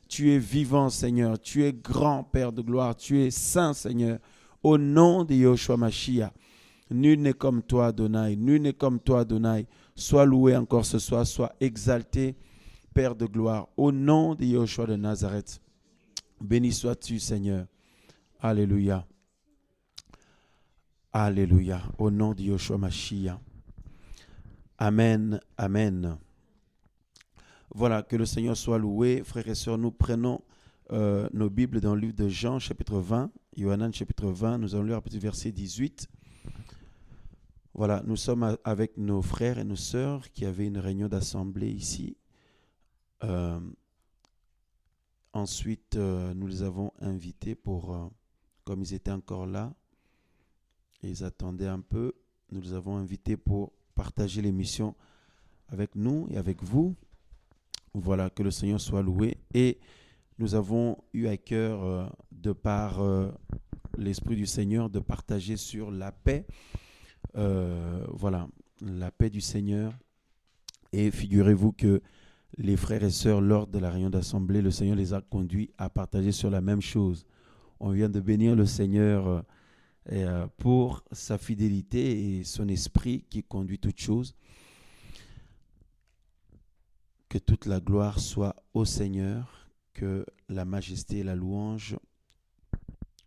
Tu es vivant, Seigneur. Tu es grand, Père de gloire. Tu es saint, Seigneur. Au nom de Yahushua Mashiach. Nul n'est comme toi, Adonai. Nul n'est comme toi, Adonai. Sois loué encore ce soir. Sois exalté, Père de gloire. Au nom de Yahushua de Nazareth. Béni sois-tu, Seigneur. Alléluia. Alléluia. Au nom de Yahushua Mashiach. Amen. Amen. Voilà, que le Seigneur soit loué. Frères et sœurs, nous prenons nos Bibles dans le livre de Jean, chapitre 20. Yohanan, chapitre 20. Nous allons lire un petit verset 18. Voilà, nous sommes avec nos frères et nos sœurs qui avaient une réunion d'assemblée ici. Ensuite, nous les avons invités pour, comme ils étaient encore là, et ils attendaient un peu, nous les avons invités pour partager l'émission avec nous et avec vous. Voilà, que le Seigneur soit loué. Et nous avons eu à cœur, de par l'Esprit du Seigneur, de partager sur la paix. Voilà, la paix du Seigneur. Et figurez-vous que les frères et sœurs, lors de la réunion d'assemblée, le Seigneur les a conduits à partager sur la même chose. On vient de bénir le Seigneur pour sa fidélité et son esprit qui conduit toutes choses. Que toute la gloire soit au Seigneur, que la majesté et la louange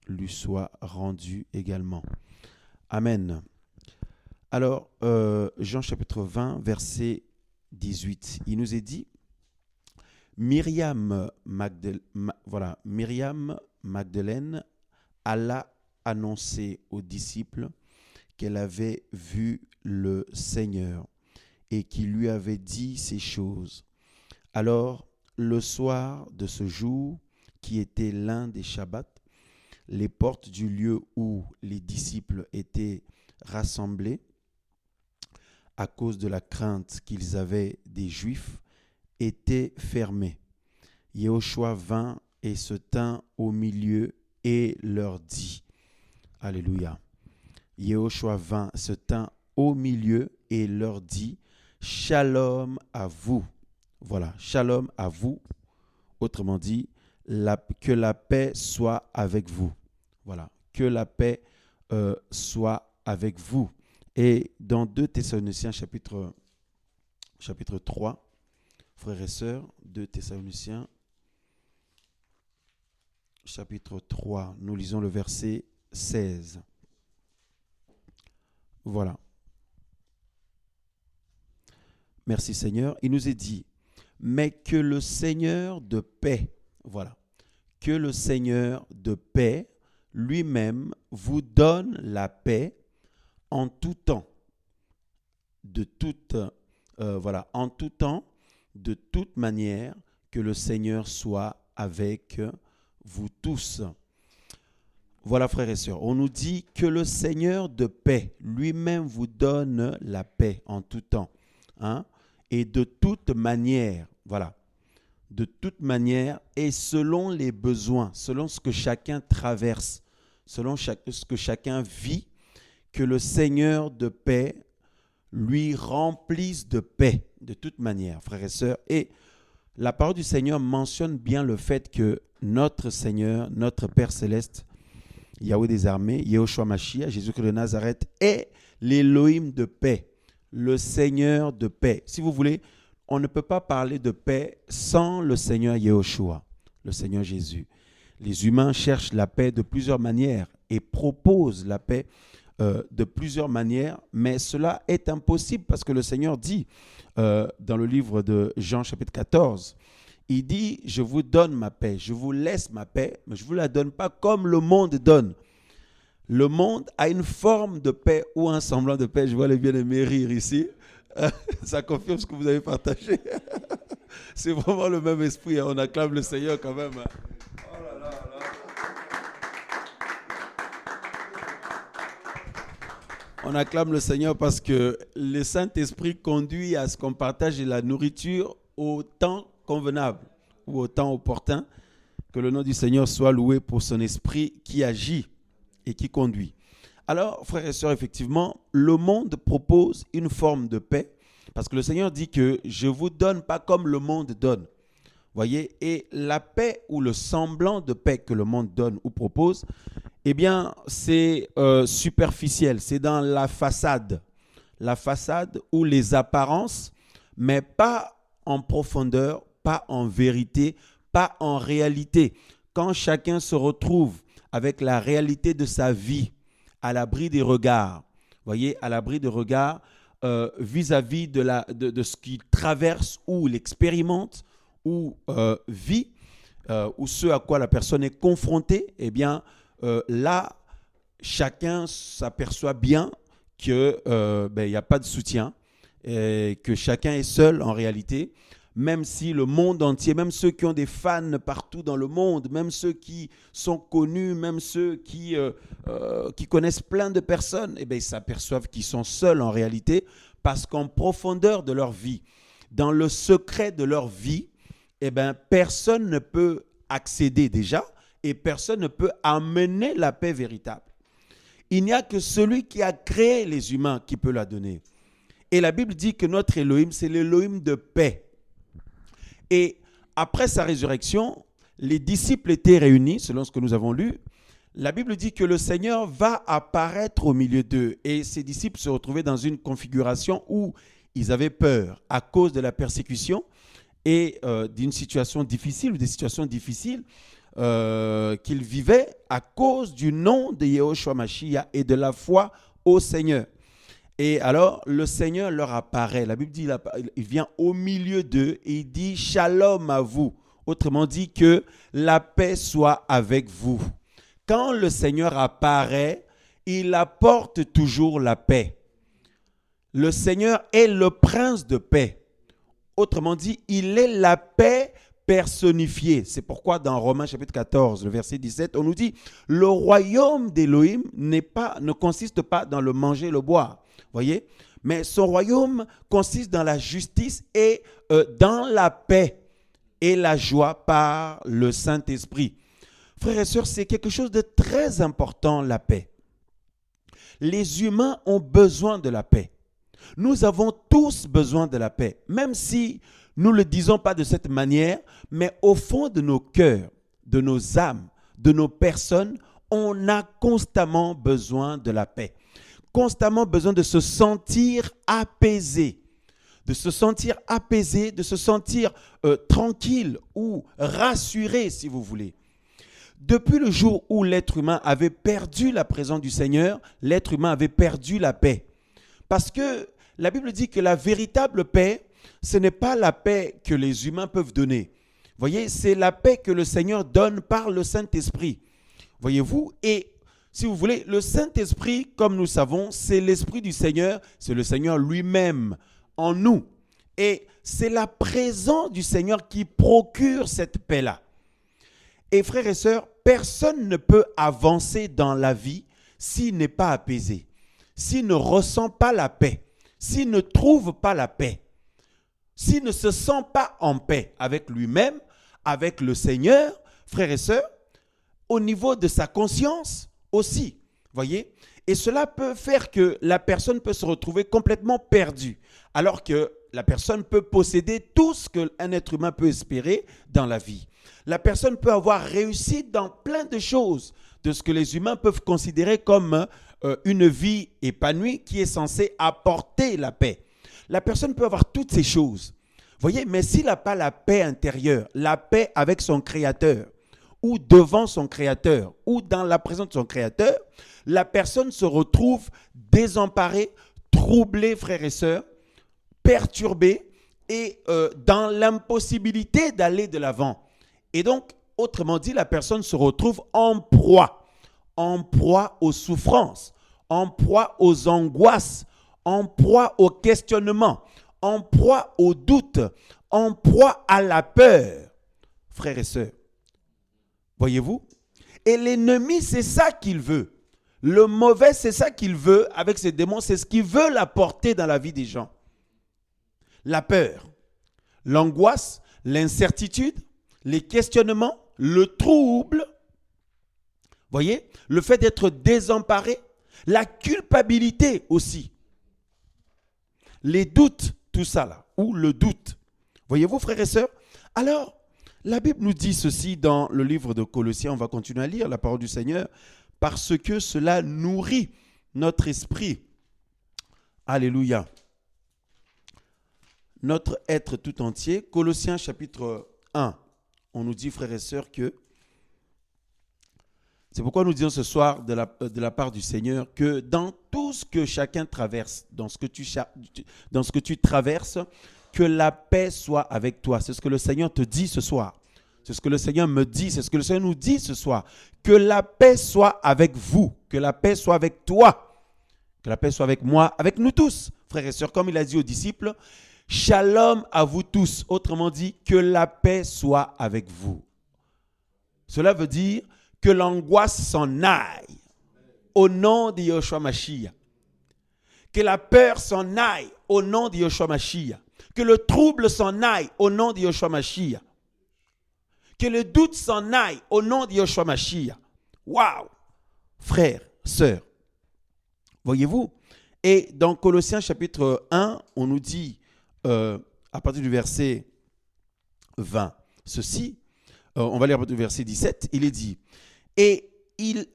lui soient rendues également. Amen. Alors, Jean chapitre 20, verset 18, il nous est dit, Myriam Magdeleine alla annoncer aux disciples qu'elle avait vu le Seigneur et qu'il lui avait dit ces choses. Alors, le soir de ce jour, qui était l'un des Shabbats, les portes du lieu où les disciples étaient rassemblés, à cause de la crainte qu'ils avaient des Juifs, étaient fermées. Yahushua vint et se tint au milieu et leur dit, Alléluia. Yahushua vint, se tint au milieu et leur dit, Shalom à vous. Voilà, shalom à vous. Autrement dit, que la paix soit avec vous. Voilà, que la paix soit avec vous. Et dans 2 Thessaloniciens chapitre 3, frères et sœurs, 2 Thessaloniciens chapitre 3, nous lisons le verset 16. Voilà. Merci Seigneur. Il nous est dit, mais que le Seigneur de paix, voilà, que le Seigneur de paix lui-même vous donne la paix en tout temps, en tout temps, de toute manière, que le Seigneur soit avec vous tous. Voilà, frères et sœurs, on nous dit que le Seigneur de paix lui-même vous donne la paix en tout temps, hein, et de toute manière, voilà, de toute manière et selon les besoins, selon ce que chacun traverse, selon ce que chacun vit, que le Seigneur de paix lui remplisse de paix, de toute manière, frères et sœurs. Et la parole du Seigneur mentionne bien le fait que notre Seigneur, notre Père Céleste, Yahweh des armées, Yahushua Mashiach, Jésus-Christ de Nazareth, est l'Élohim de paix, le Seigneur de paix. Si vous voulez, on ne peut pas parler de paix sans le Seigneur Yahushua, le Seigneur Jésus. Les humains cherchent la paix de plusieurs manières et proposent la paix de plusieurs manières, mais cela est impossible parce que le Seigneur dit dans le livre de Jean chapitre 14, il dit, je vous donne ma paix, je vous laisse ma paix, mais je ne vous la donne pas comme le monde donne. Le monde a une forme de paix ou un semblant de paix. Je vois les bien-aimés rire ici. Ça confirme ce que vous avez partagé. C'est vraiment le même esprit. On acclame le Seigneur quand même. Oh là là là. On acclame le Seigneur parce que le Saint-Esprit conduit à ce qu'on partage la nourriture au temps convenable ou au temps opportun. Que le nom du Seigneur soit loué pour son esprit qui agit et qui conduit. Alors, frères et sœurs, effectivement, le monde propose une forme de paix parce que le Seigneur dit que je ne vous donne pas comme le monde donne. Voyez, et la paix ou le semblant de paix que le monde donne ou propose, eh bien, c'est superficiel, c'est dans la façade ou les apparences, mais pas en profondeur, pas en vérité, pas en réalité. Quand chacun se retrouve avec la réalité de sa vie, à l'abri des regards, voyez, à l'abri des regards vis-à-vis de ce qu'il traverse ou l'expérimente ou vit, ou ce à quoi la personne est confrontée, eh bien, là, chacun s'aperçoit bien qu'il n'y a pas de soutien, et que chacun est seul en réalité, même si le monde entier, même ceux qui ont des fans partout dans le monde, même ceux qui sont connus, même ceux qui connaissent plein de personnes, eh bien, ils s'aperçoivent qu'ils sont seuls en réalité, parce qu'en profondeur de leur vie, dans le secret de leur vie, eh bien, personne ne peut accéder déjà et personne ne peut amener la paix véritable. Il n'y a que celui qui a créé les humains qui peut la donner. Et la Bible dit que notre Elohim, c'est l'Elohim de paix. Et après sa résurrection, les disciples étaient réunis, selon ce que nous avons lu. La Bible dit que le Seigneur va apparaître au milieu d'eux. Et ces disciples se retrouvaient dans une configuration où ils avaient peur à cause de la persécution et d'une situation difficile ou des situations difficiles qu'ils vivaient à cause du nom de Yehoshua Mashiach et de la foi au Seigneur. Et alors, le Seigneur leur apparaît. La Bible dit, il vient au milieu d'eux et il dit « Shalom à vous ». Autrement dit, que la paix soit avec vous. Quand le Seigneur apparaît, il apporte toujours la paix. Le Seigneur est le prince de paix. Autrement dit, il est la paix personnifiée. C'est pourquoi dans Romains chapitre 14, le verset 17, on nous dit « Le royaume d'Élohim ne consiste pas dans le manger et le boire. » Voyez, mais son royaume consiste dans la justice et dans la paix et la joie par le Saint-Esprit. Frères et sœurs, c'est quelque chose de très important, la paix. Les humains ont besoin de la paix. Nous avons tous besoin de la paix, même si nous ne le disons pas de cette manière, mais au fond de nos cœurs, de nos âmes, de nos personnes, on a constamment besoin de la paix. Constamment besoin de se sentir apaisé, de se sentir tranquille ou rassuré, si vous voulez. Depuis le jour où l'être humain avait perdu la présence du Seigneur, l'être humain avait perdu la paix. Parce que la Bible dit que la véritable paix, ce n'est pas la paix que les humains peuvent donner. Voyez, c'est la paix que le Seigneur donne par le Saint-Esprit. Voyez-vous, et si vous voulez, le Saint-Esprit, comme nous savons, c'est l'Esprit du Seigneur, c'est le Seigneur lui-même en nous. Et c'est la présence du Seigneur qui procure cette paix-là. Et frères et sœurs, personne ne peut avancer dans la vie s'il n'est pas apaisé, s'il ne ressent pas la paix, s'il ne trouve pas la paix, s'il ne se sent pas en paix avec lui-même, avec le Seigneur, frères et sœurs, au niveau de sa conscience, aussi, voyez, et cela peut faire que la personne peut se retrouver complètement perdue, alors que la personne peut posséder tout ce qu'un être humain peut espérer dans la vie. La personne peut avoir réussi dans plein de choses, de ce que les humains peuvent considérer comme une vie épanouie qui est censée apporter la paix. La personne peut avoir toutes ces choses, voyez, mais s'il n'a pas la paix intérieure, la paix avec son Créateur, ou devant son Créateur, ou dans la présence de son Créateur, la personne se retrouve désemparée, troublée, frères et sœurs, perturbée et dans l'impossibilité d'aller de l'avant. Et donc, autrement dit, la personne se retrouve en proie aux souffrances, en proie aux angoisses, en proie aux questionnements, en proie aux doutes, en proie à la peur, frères et sœurs. Voyez-vous? Et l'ennemi, c'est ça qu'il veut. Le mauvais, c'est ça qu'il veut avec ses démons. C'est ce qu'il veut apporter dans la vie des gens. La peur, l'angoisse, l'incertitude, les questionnements, le trouble. Voyez? Le fait d'être désemparé, la culpabilité aussi. Les doutes, tout ça là, ou le doute. Voyez-vous, frères et sœurs? Alors, La Bible nous dit ceci dans le livre de Colossiens, on va continuer à lire la parole du Seigneur, parce que cela nourrit notre esprit. Alléluia. Notre être tout entier. Colossiens chapitre 1, on nous dit, frères et sœurs, que c'est pourquoi nous disons ce soir de la part du Seigneur que dans tout ce que chacun traverse, dans ce que tu traverses, que la paix soit avec toi. C'est ce que le Seigneur te dit ce soir. C'est ce que le Seigneur me dit, c'est ce que le Seigneur nous dit ce soir. Que la paix soit avec vous, que la paix soit avec toi, que la paix soit avec moi, avec nous tous, frères et sœurs. Comme il a dit aux disciples, shalom à vous tous. Autrement dit, que la paix soit avec vous. Cela veut dire que l'angoisse s'en aille au nom de Yeshua Mashiach. Que la peur s'en aille au nom de Yeshua Mashiach. Que le trouble s'en aille au nom de Yeshua Mashiach. Que le doute s'en aille au nom de Yeshua Mashiach. Waouh! Frères, sœurs, voyez-vous? Et dans Colossiens chapitre 1, on nous dit, à partir du verset 20, ceci, on va lire à partir du verset 17, il est dit, et il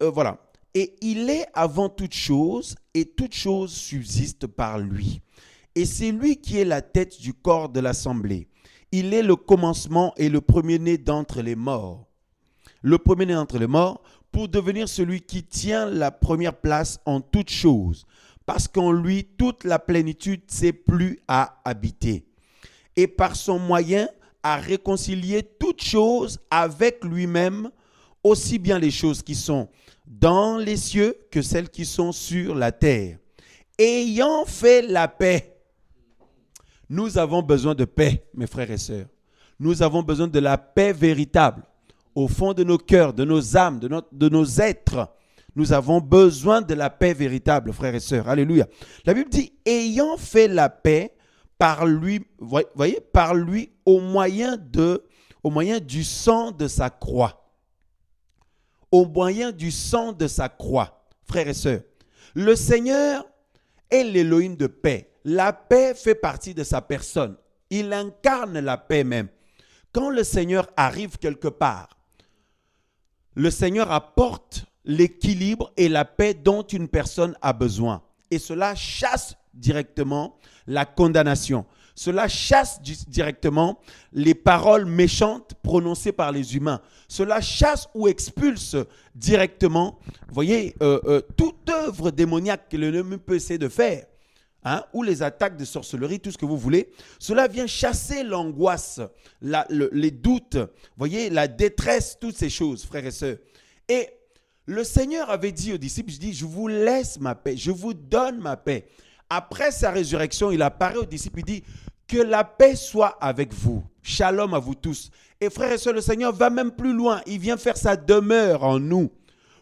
est avant toute chose, et toute chose subsiste par lui. Et c'est lui qui est la tête du corps de l'assemblée. Il est le commencement et le premier-né d'entre les morts. Le premier-né d'entre les morts, pour devenir celui qui tient la première place en toutes choses. Parce qu'en lui, toute la plénitude s'est plu à habiter. Et par son moyen, à réconcilier toutes choses avec lui-même, aussi bien les choses qui sont dans les cieux que celles qui sont sur la terre. Ayant fait la paix. Nous avons besoin de paix, mes frères et sœurs. Nous avons besoin de la paix véritable. Au fond de nos cœurs, de nos âmes, de nos êtres, nous avons besoin de la paix véritable, frères et sœurs. Alléluia. La Bible dit, ayant fait la paix par lui, voyez, par lui au moyen du sang de sa croix. Au moyen du sang de sa croix, frères et sœurs. Le Seigneur est l'Élohim de paix. La paix fait partie de sa personne. Il incarne la paix même. Quand le Seigneur arrive quelque part, le Seigneur apporte l'équilibre et la paix dont une personne a besoin. Et cela chasse directement la condamnation. Cela chasse directement les paroles méchantes prononcées par les humains. Cela chasse ou expulse directement, vous voyez, toute œuvre démoniaque que l'ennemi peut essayer de faire. Ou les attaques de sorcellerie, tout ce que vous voulez, cela vient chasser l'angoisse, les doutes, voyez, la détresse, toutes ces choses, frères et sœurs. Et le Seigneur avait dit aux disciples, je vous laisse ma paix, je vous donne ma paix. Après sa résurrection, il apparaît aux disciples, il dit, que la paix soit avec vous. Shalom à vous tous. Et frères et sœurs, le Seigneur va même plus loin, il vient faire sa demeure en nous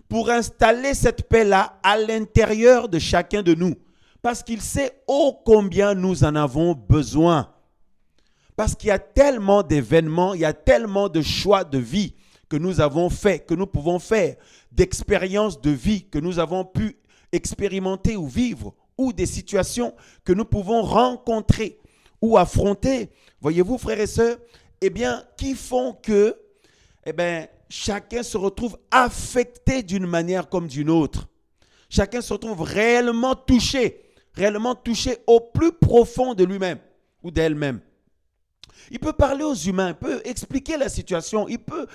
pour installer cette paix-là à l'intérieur de chacun de nous. Parce qu'il sait ô combien nous en avons besoin. Parce qu'il y a tellement d'événements, il y a tellement de choix de vie que nous avons fait, que nous pouvons faire, d'expériences de vie que nous avons pu expérimenter ou vivre, ou des situations que nous pouvons rencontrer ou affronter, voyez-vous frères et sœurs, qui font que chacun se retrouve affecté d'une manière comme d'une autre. Chacun se retrouve réellement touché au plus profond de lui-même ou d'elle-même. Il peut parler aux humains, il peut expliquer la situation, il peut,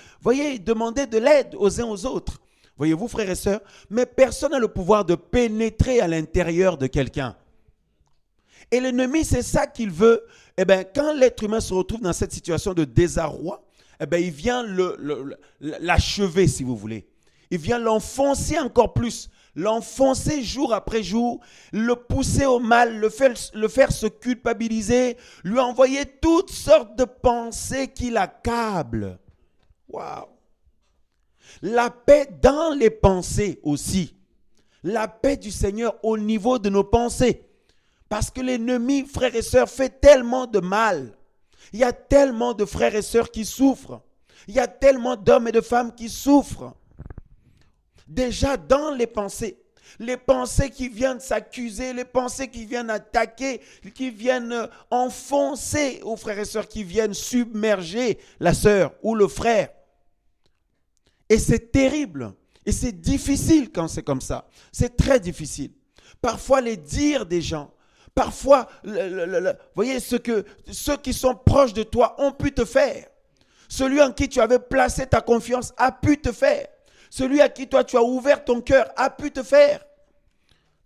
demander de l'aide aux uns aux autres. Voyez-vous, frères et sœurs, mais personne n'a le pouvoir de pénétrer à l'intérieur de quelqu'un. Et l'ennemi, c'est ça qu'il veut. Quand l'être humain se retrouve dans cette situation de désarroi, il vient l'achever, si vous voulez. Il vient l'enfoncer encore plus. L'enfoncer jour après jour, le pousser au mal, le faire se culpabiliser, lui envoyer toutes sortes de pensées qui l'accablent. Waouh! La paix dans les pensées aussi. La paix du Seigneur au niveau de nos pensées. Parce que l'ennemi, frères et sœurs, fait tellement de mal. Il y a tellement de frères et sœurs qui souffrent. Il y a tellement d'hommes et de femmes qui souffrent. Déjà dans les pensées. Les pensées qui viennent s'accuser, les pensées qui viennent attaquer, qui viennent enfoncer aux frères et sœurs, qui viennent submerger la sœur ou le frère. Et c'est terrible. Et c'est difficile quand c'est comme ça. C'est très difficile. Parfois, les dires des gens, parfois, vous voyez, ceux qui sont proches de toi ont pu te faire. Celui en qui tu avais placé ta confiance a pu te faire. Celui à qui toi tu as ouvert ton cœur a pu te faire.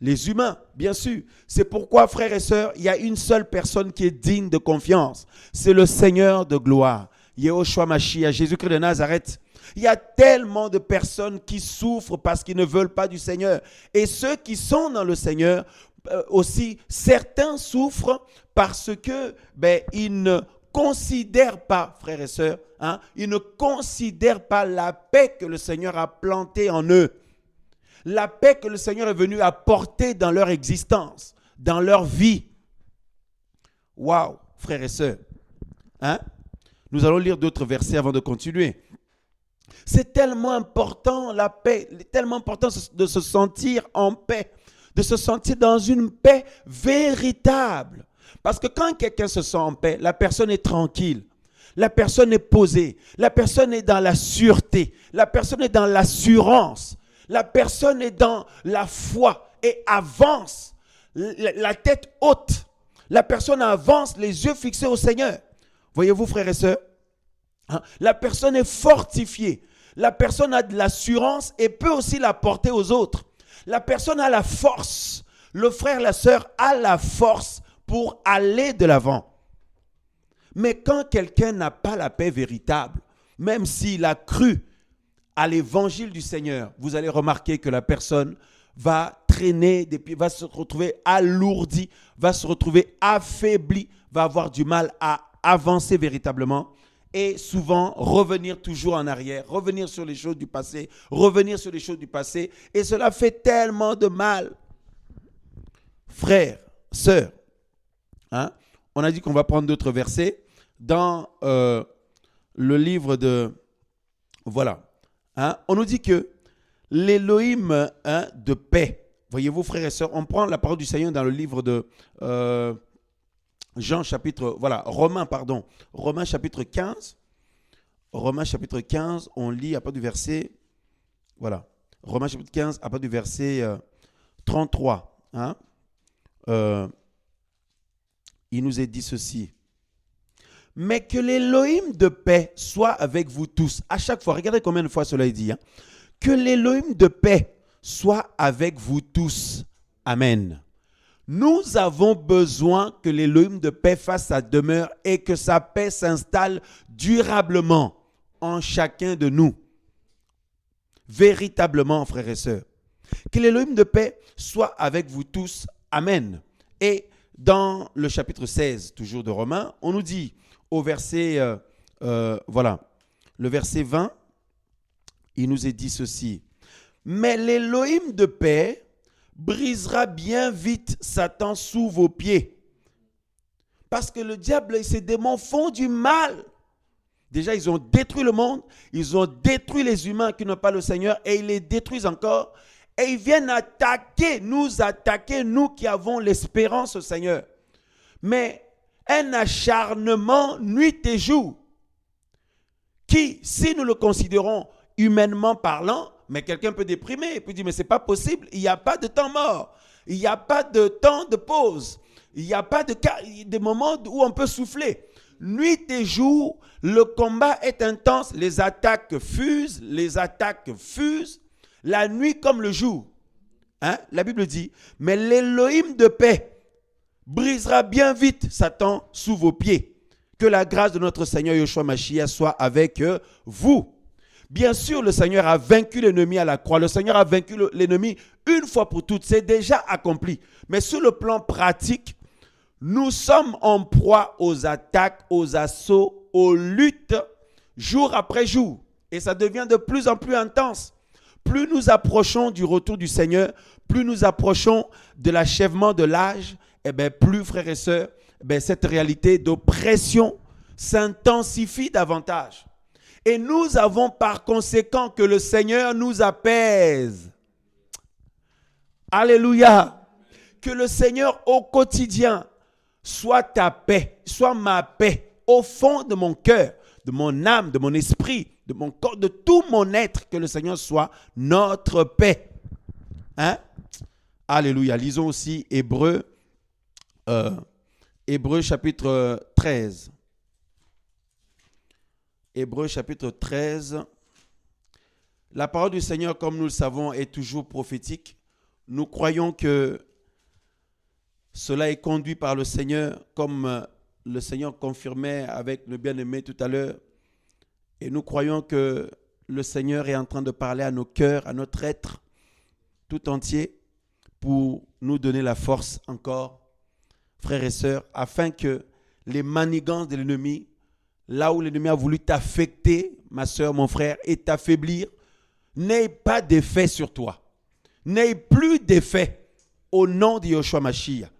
Les humains, bien sûr. C'est pourquoi, frères et sœurs, il y a une seule personne qui est digne de confiance. C'est le Seigneur de gloire, Yehoshua Mashiach, Jésus-Christ de Nazareth. Il y a tellement de personnes qui souffrent parce qu'ils ne veulent pas du Seigneur. Et ceux qui sont dans le Seigneur, aussi, certains souffrent parce que ils ne considèrent pas, frères et sœurs, ils ne considèrent pas la paix que le Seigneur a plantée en eux. La paix que le Seigneur est venu apporter dans leur existence, dans leur vie. Waouh, frères et sœurs. Nous allons lire d'autres versets avant de continuer. C'est tellement important la paix, tellement important de se sentir en paix, de se sentir dans une paix véritable. Parce que quand quelqu'un se sent en paix, la personne est tranquille, la personne est posée, la personne est dans la sûreté, la personne est dans l'assurance, la personne est dans la foi et avance, la tête haute. La personne avance, les yeux fixés au Seigneur. Voyez-vous, frères et sœurs, la personne est fortifiée. La personne a de l'assurance et peut aussi la porter aux autres. La personne a la force. Le frère, la sœur a la force pour aller de l'avant. Mais quand quelqu'un n'a pas la paix véritable, même s'il a cru à l'évangile du Seigneur, vous allez remarquer que la personne va traîner des pieds, va se retrouver alourdie, va se retrouver affaiblie, va avoir du mal à avancer véritablement. Et souvent, revenir toujours en arrière, revenir sur les choses du passé, revenir sur les choses du passé. Et cela fait tellement de mal. Frères, sœurs, on a dit qu'on va prendre d'autres versets. Dans le livre de... Voilà. On nous dit que l'Élohim de paix. Voyez-vous, frères et sœurs, on prend la parole du Seigneur dans le livre de... Romains chapitre 15. Romains chapitre 15, on lit à partir du verset, voilà, Romains chapitre 15, à partir du verset 33. Il nous est dit ceci. Mais que l'Élohim de paix soit avec vous tous. À chaque fois, regardez combien de fois cela est dit. Que l'Élohim de paix soit avec vous tous. Amen. Nous avons besoin que l'Élohim de paix fasse sa demeure et que sa paix s'installe durablement en chacun de nous. Véritablement, frères et sœurs. Que l'Élohim de paix soit avec vous tous. Amen. Et dans le chapitre 16, toujours de Romains, on nous dit au verset, le verset 20, il nous est dit ceci. Mais l'Élohim de paix brisera bien vite Satan sous vos pieds. Parce que le diable et ses démons font du mal. Déjà, ils ont détruit le monde, ils ont détruit les humains qui n'ont pas le Seigneur et ils les détruisent encore. Et ils viennent attaquer, nous qui avons l'espérance au Seigneur. Mais un acharnement nuit et jour qui, si nous le considérons humainement parlant, mais quelqu'un peut déprimer et peut dire, mais ce n'est pas possible, il n'y a pas de temps mort, il n'y a pas de temps de pause, il n'y a pas de moments où on peut souffler. Nuit et jour, le combat est intense, les attaques fusent, la nuit comme le jour. La Bible dit, mais l'Élohim de paix brisera bien vite Satan sous vos pieds. Que la grâce de notre Seigneur Yehoshua Mashiach soit avec vous. Bien sûr, le Seigneur a vaincu l'ennemi à la croix. Le Seigneur a vaincu l'ennemi une fois pour toutes. C'est déjà accompli. Mais sur le plan pratique, nous sommes en proie aux attaques, aux assauts, aux luttes, jour après jour. Et ça devient de plus en plus intense. Plus nous approchons du retour du Seigneur, plus nous approchons de l'achèvement de l'âge, plus, frères et sœurs, cette réalité d'oppression s'intensifie davantage. Et nous avons par conséquent que le Seigneur nous apaise. Alléluia. Que le Seigneur au quotidien soit ta paix, soit ma paix au fond de mon cœur, de mon âme, de mon esprit, de mon corps, de tout mon être. Que le Seigneur soit notre paix. Hein? Alléluia. Lisons aussi Hébreux chapitre 13. Hébreux chapitre 13. La parole du Seigneur, comme nous le savons, est toujours prophétique. Nous croyons que cela est conduit par le Seigneur, comme le Seigneur confirmait avec le bien-aimé tout à l'heure. Et nous croyons que le Seigneur est en train de parler à nos cœurs, à notre être tout entier, pour nous donner la force encore, frères et sœurs, afin que les manigances de l'ennemi, là où l'ennemi a voulu t'affecter, ma sœur, mon frère, et t'affaiblir, n'aient pas d'effet sur toi. N'aient plus d'effet au nom de Yeshua Mashiach.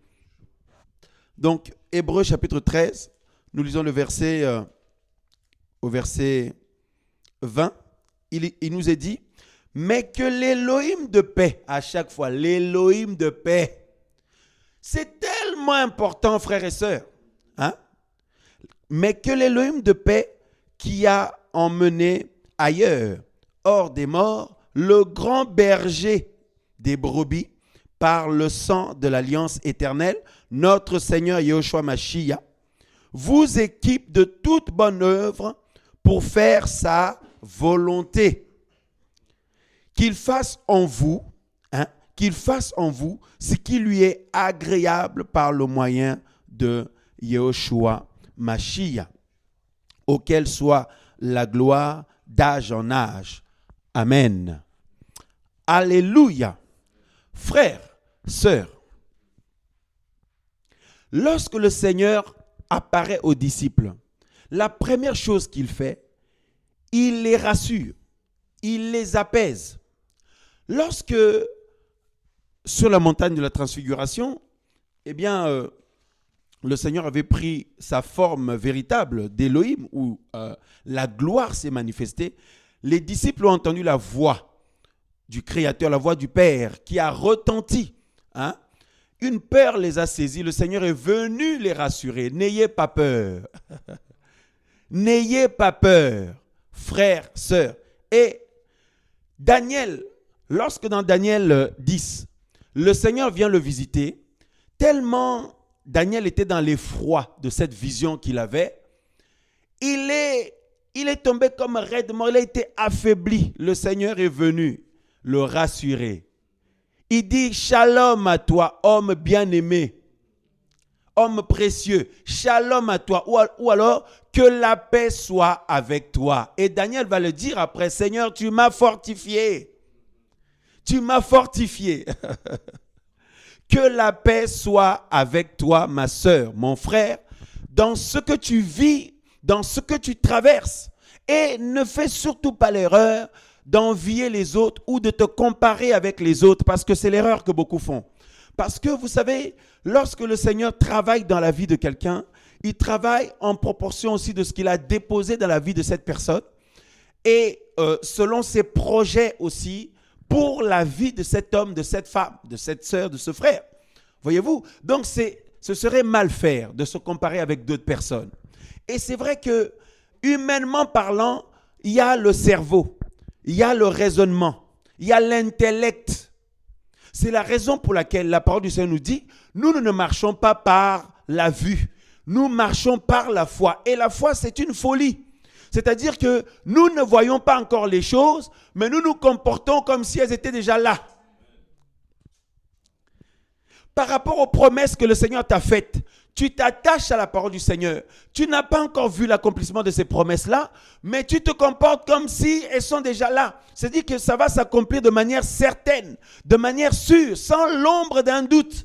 Donc, Hébreux chapitre 13, nous lisons le verset, au verset 20. Il nous est dit, mais que l'Élohim de paix, à chaque fois, l'Élohim de paix, c'est tellement important, frères et sœurs. Hein? Mais que l'Élohim de paix qui a emmené ailleurs, hors des morts, le grand berger des brebis, par le sang de l'alliance éternelle, notre Seigneur Yeshua Mashiach, vous équipe de toute bonne œuvre pour faire sa volonté. Qu'il fasse en vous ce qui lui est agréable par le moyen de Yeshua Mashiach, auquel soit la gloire d'âge en âge. Amen. Alléluia. Frères, sœurs, lorsque le Seigneur apparaît aux disciples, la première chose qu'il fait, il les rassure, il les apaise. Lorsque, sur la montagne de la transfiguration, le Seigneur avait pris sa forme véritable d'Élohim, où la gloire s'est manifestée, les disciples ont entendu la voix du Créateur, la voix du Père qui a retenti. Hein? Une peur les a saisis. Le Seigneur est venu les rassurer. N'ayez pas peur. N'ayez pas peur, frères, sœurs. Et Daniel, lorsque dans Daniel 10, le Seigneur vient le visiter, tellement Daniel était dans l'effroi de cette vision qu'il avait, il est tombé comme raide mort, il a été affaibli. Le Seigneur est venu le rassurer. Il dit, shalom à toi, homme bien-aimé, homme précieux, shalom à toi, ou alors, que la paix soit avec toi. Et Daniel va le dire après, Seigneur, tu m'as fortifié. Tu m'as fortifié. Que la paix soit avec toi, ma sœur, mon frère, dans ce que tu vis, dans ce que tu traverses. Et ne fais surtout pas l'erreur d'envier les autres ou de te comparer avec les autres, parce que c'est l'erreur que beaucoup font. Parce que vous savez, lorsque le Seigneur travaille dans la vie de quelqu'un, il travaille en proportion aussi de ce qu'il a déposé dans la vie de cette personne et selon ses projets aussi pour la vie de cet homme, de cette femme, de cette sœur, de ce frère. Voyez-vous? Donc ce serait mal faire de se comparer avec d'autres personnes. Et c'est vrai que humainement parlant, il y a le cerveau, il y a le raisonnement, il y a l'intellect. C'est la raison pour laquelle la parole du Seigneur nous dit, nous ne marchons pas par la vue, nous marchons par la foi. Et la foi, c'est une folie. C'est-à-dire que nous ne voyons pas encore les choses, mais nous nous comportons comme si elles étaient déjà là. Par rapport aux promesses que le Seigneur t'a faites, tu t'attaches à la parole du Seigneur. Tu n'as pas encore vu l'accomplissement de ces promesses-là, mais tu te comportes comme si elles sont déjà là. C'est-à-dire que ça va s'accomplir de manière certaine, de manière sûre, sans l'ombre d'un doute.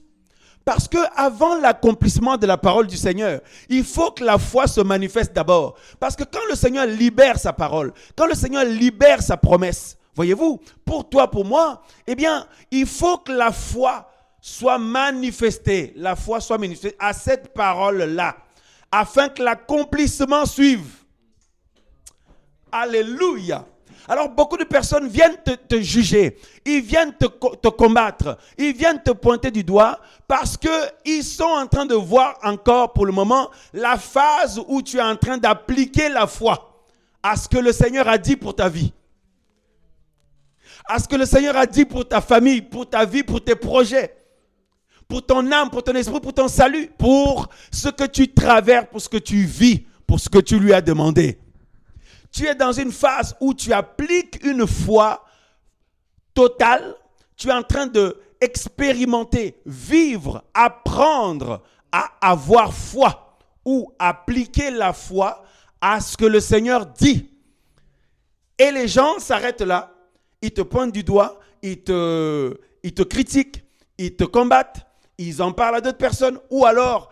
Parce qu'avant l'accomplissement de la parole du Seigneur, il faut que la foi se manifeste d'abord. Parce que quand le Seigneur libère sa parole, quand le Seigneur libère sa promesse, voyez-vous, pour toi, pour moi, eh bien, il faut que la foi soit manifestée, à cette parole-là, afin que l'accomplissement suive. Alléluia. Alors beaucoup de personnes viennent te juger, ils viennent te combattre, ils viennent te pointer du doigt parce qu'ils sont en train de voir encore pour le moment la phase où tu es en train d'appliquer la foi à ce que le Seigneur a dit pour ta vie. À ce que le Seigneur a dit pour ta famille, pour ta vie, pour tes projets, pour ton âme, pour ton esprit, pour ton salut, pour ce que tu traverses, pour ce que tu vis, pour ce que tu lui as demandé. Tu es dans une phase où tu appliques une foi totale. Tu es en train d'expérimenter, vivre, apprendre à avoir foi ou appliquer la foi à ce que le Seigneur dit. Et les gens s'arrêtent là. Ils te pointent du doigt, ils te critiquent, ils te combattent, ils en parlent à d'autres personnes ou alors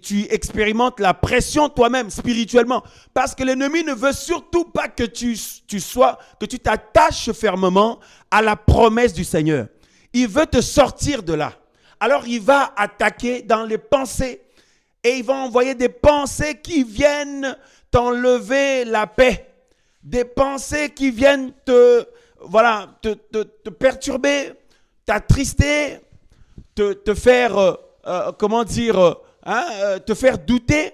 tu expérimentes la pression toi-même spirituellement parce que l'ennemi ne veut surtout pas que tu t'attaches fermement à la promesse du Seigneur. Il veut te sortir de là. Alors il va attaquer dans les pensées et il va envoyer des pensées qui viennent t'enlever la paix, des pensées qui viennent te perturber, t'attrister, te faire te faire douter,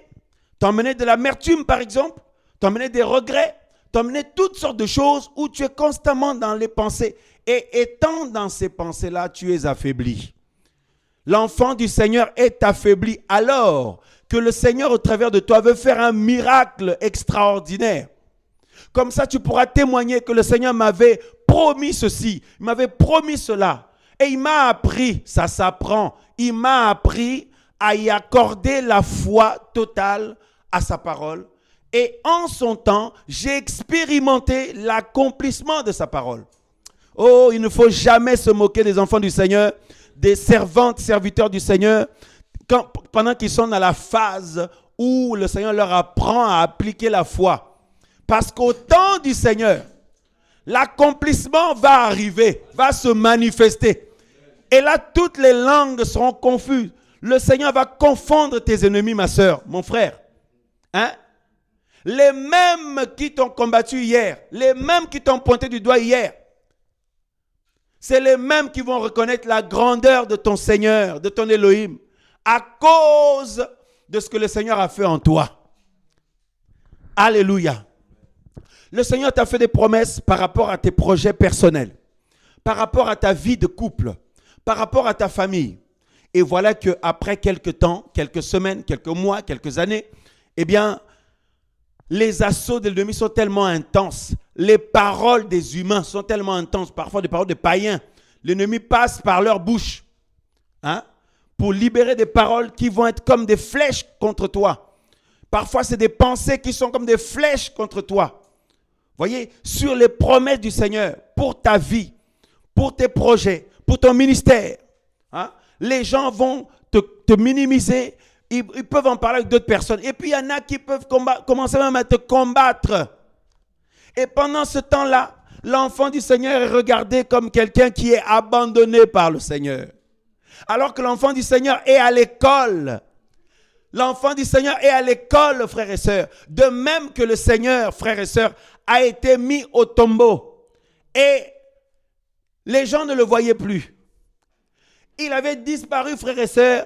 t'emmener de l'amertume par exemple, t'emmener des regrets, t'emmener toutes sortes de choses où tu es constamment dans les pensées. Et étant dans ces pensées-là, tu es affaibli. L'enfant du Seigneur est affaibli alors que le Seigneur au travers de toi veut faire un miracle extraordinaire. Comme ça, tu pourras témoigner que le Seigneur m'avait promis ceci, il m'avait promis cela. Et il m'a appris, ça s'apprend, il m'a appris à y accorder la foi totale à sa parole. Et en son temps, j'ai expérimenté l'accomplissement de sa parole. Oh, il ne faut jamais se moquer des enfants du Seigneur, des servantes, serviteurs du Seigneur, pendant qu'ils sont dans la phase où le Seigneur leur apprend à appliquer la foi. Parce qu'au temps du Seigneur, l'accomplissement va arriver, va se manifester. Et là, toutes les langues seront confuses. Le Seigneur va confondre tes ennemis, ma soeur, mon frère. Hein? Les mêmes qui t'ont combattu hier, les mêmes qui t'ont pointé du doigt hier, c'est les mêmes qui vont reconnaître la grandeur de ton Seigneur, de ton Elohim, à cause de ce que le Seigneur a fait en toi. Alléluia. Le Seigneur t'a fait des promesses par rapport à tes projets personnels, par rapport à ta vie de couple, par rapport à ta famille. Et voilà qu'après quelques temps, quelques semaines, quelques mois, quelques années, eh bien, les assauts de l'ennemi sont tellement intenses. Les paroles des humains sont tellement intenses, parfois des paroles de païens. L'ennemi passe par leur bouche pour libérer des paroles qui vont être comme des flèches contre toi. Parfois, c'est des pensées qui sont comme des flèches contre toi. Voyez, sur les promesses du Seigneur, pour ta vie, pour tes projets, pour ton ministère. Les gens vont te minimiser. Ils peuvent en parler avec d'autres personnes. Et puis, il y en a qui peuvent commencer même à te combattre. Et pendant ce temps-là, l'enfant du Seigneur est regardé comme quelqu'un qui est abandonné par le Seigneur. Alors que l'enfant du Seigneur est à l'école. L'enfant du Seigneur est à l'école, frères et sœurs. De même que le Seigneur, frères et sœurs, a été mis au tombeau. Et les gens ne le voyaient plus. Il avait disparu, frères et sœurs,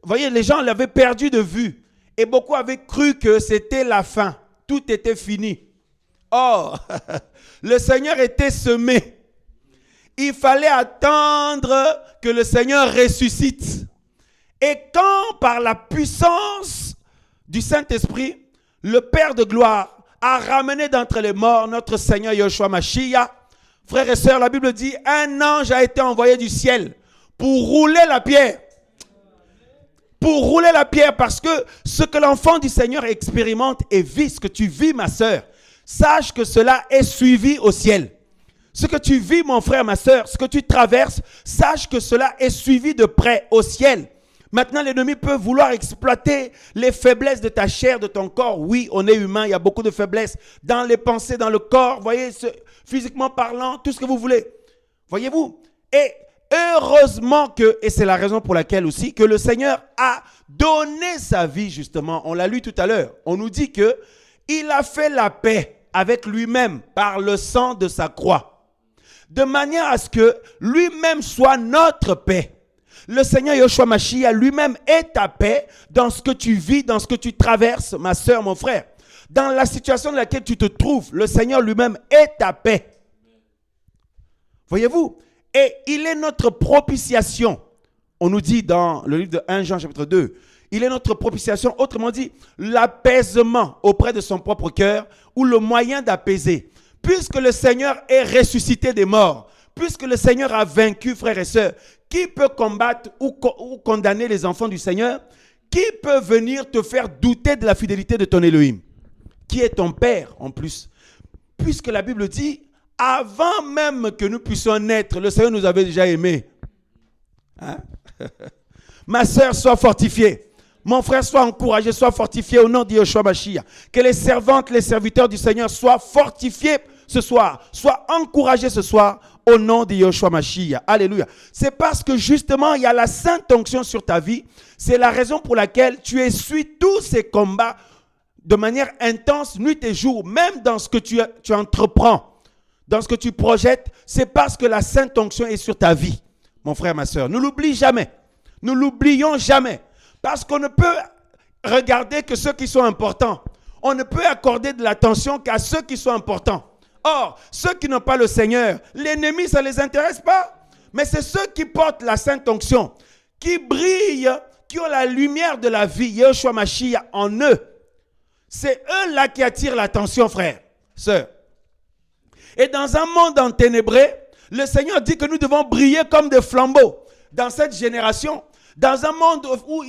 voyez, les gens l'avaient perdu de vue. Et beaucoup avaient cru que c'était la fin. Tout était fini. Or, le Seigneur était semé. Il fallait attendre que le Seigneur ressuscite. Et quand, par la puissance du Saint-Esprit, le Père de gloire a ramené d'entre les morts notre Seigneur Yeshua Mashiach, frères et sœurs, la Bible dit, un ange a été envoyé du ciel pour rouler la pierre. Pour rouler la pierre, parce que ce que l'enfant du Seigneur expérimente et vit, ce que tu vis, ma sœur, sache que cela est suivi au ciel. Ce que tu vis, mon frère, ma sœur, ce que tu traverses, sache que cela est suivi de près au ciel. Maintenant, l'ennemi peut vouloir exploiter les faiblesses de ta chair, de ton corps. Oui, on est humain, il y a beaucoup de faiblesses dans les pensées, dans le corps, voyez, physiquement parlant, tout ce que vous voulez. Voyez-vous? Et heureusement que, et c'est la raison pour laquelle aussi, que le Seigneur a donné sa vie justement. On l'a lu tout à l'heure. On nous dit que il a fait la paix avec lui-même par le sang de sa croix. De manière à ce que lui-même soit notre paix. Le Seigneur Yeshua Mashiach lui-même est ta paix dans ce que tu vis, dans ce que tu traverses, ma soeur, mon frère. Dans la situation dans laquelle tu te trouves, le Seigneur lui-même est ta paix. Voyez-vous? Et il est notre propitiation. On nous dit dans le livre de 1 Jean chapitre 2, il est notre propitiation, autrement dit, l'apaisement auprès de son propre cœur ou le moyen d'apaiser. Puisque le Seigneur est ressuscité des morts, puisque le Seigneur a vaincu, frères et sœurs, qui peut combattre ou condamner les enfants du Seigneur? Qui peut venir te faire douter de la fidélité de ton Elohim? Qui est ton Père en plus? Puisque la Bible dit, avant même que nous puissions naître, le Seigneur nous avait déjà aimés. Hein? Ma sœur, sois fortifiée. Mon frère, sois encouragé, sois fortifié au nom de Yeshua Mashiach. Que les servantes, les serviteurs du Seigneur soient fortifiés ce soir, soient encouragés ce soir au nom de Yeshua Mashiach. Alléluia. C'est parce que justement, il y a la sainte onction sur ta vie. C'est la raison pour laquelle tu essuies tous ces combats de manière intense, nuit et jour, même dans ce que tu entreprends, dans ce que tu projettes. C'est parce que la sainte onction est sur ta vie, mon frère, ma soeur. Ne l'oublie jamais. Ne l'oublions jamais. Parce qu'on ne peut regarder que ceux qui sont importants. On ne peut accorder de l'attention qu'à ceux qui sont importants. Or, ceux qui n'ont pas le Seigneur, l'ennemi, ça ne les intéresse pas. Mais c'est ceux qui portent la sainte onction, qui brillent, qui ont la lumière de la vie, Yeshua Mashiach en eux. C'est eux-là qui attirent l'attention, frères, sœurs. Et dans un monde enténébré, le Seigneur dit que nous devons briller comme des flambeaux. Dans cette génération, dans un monde où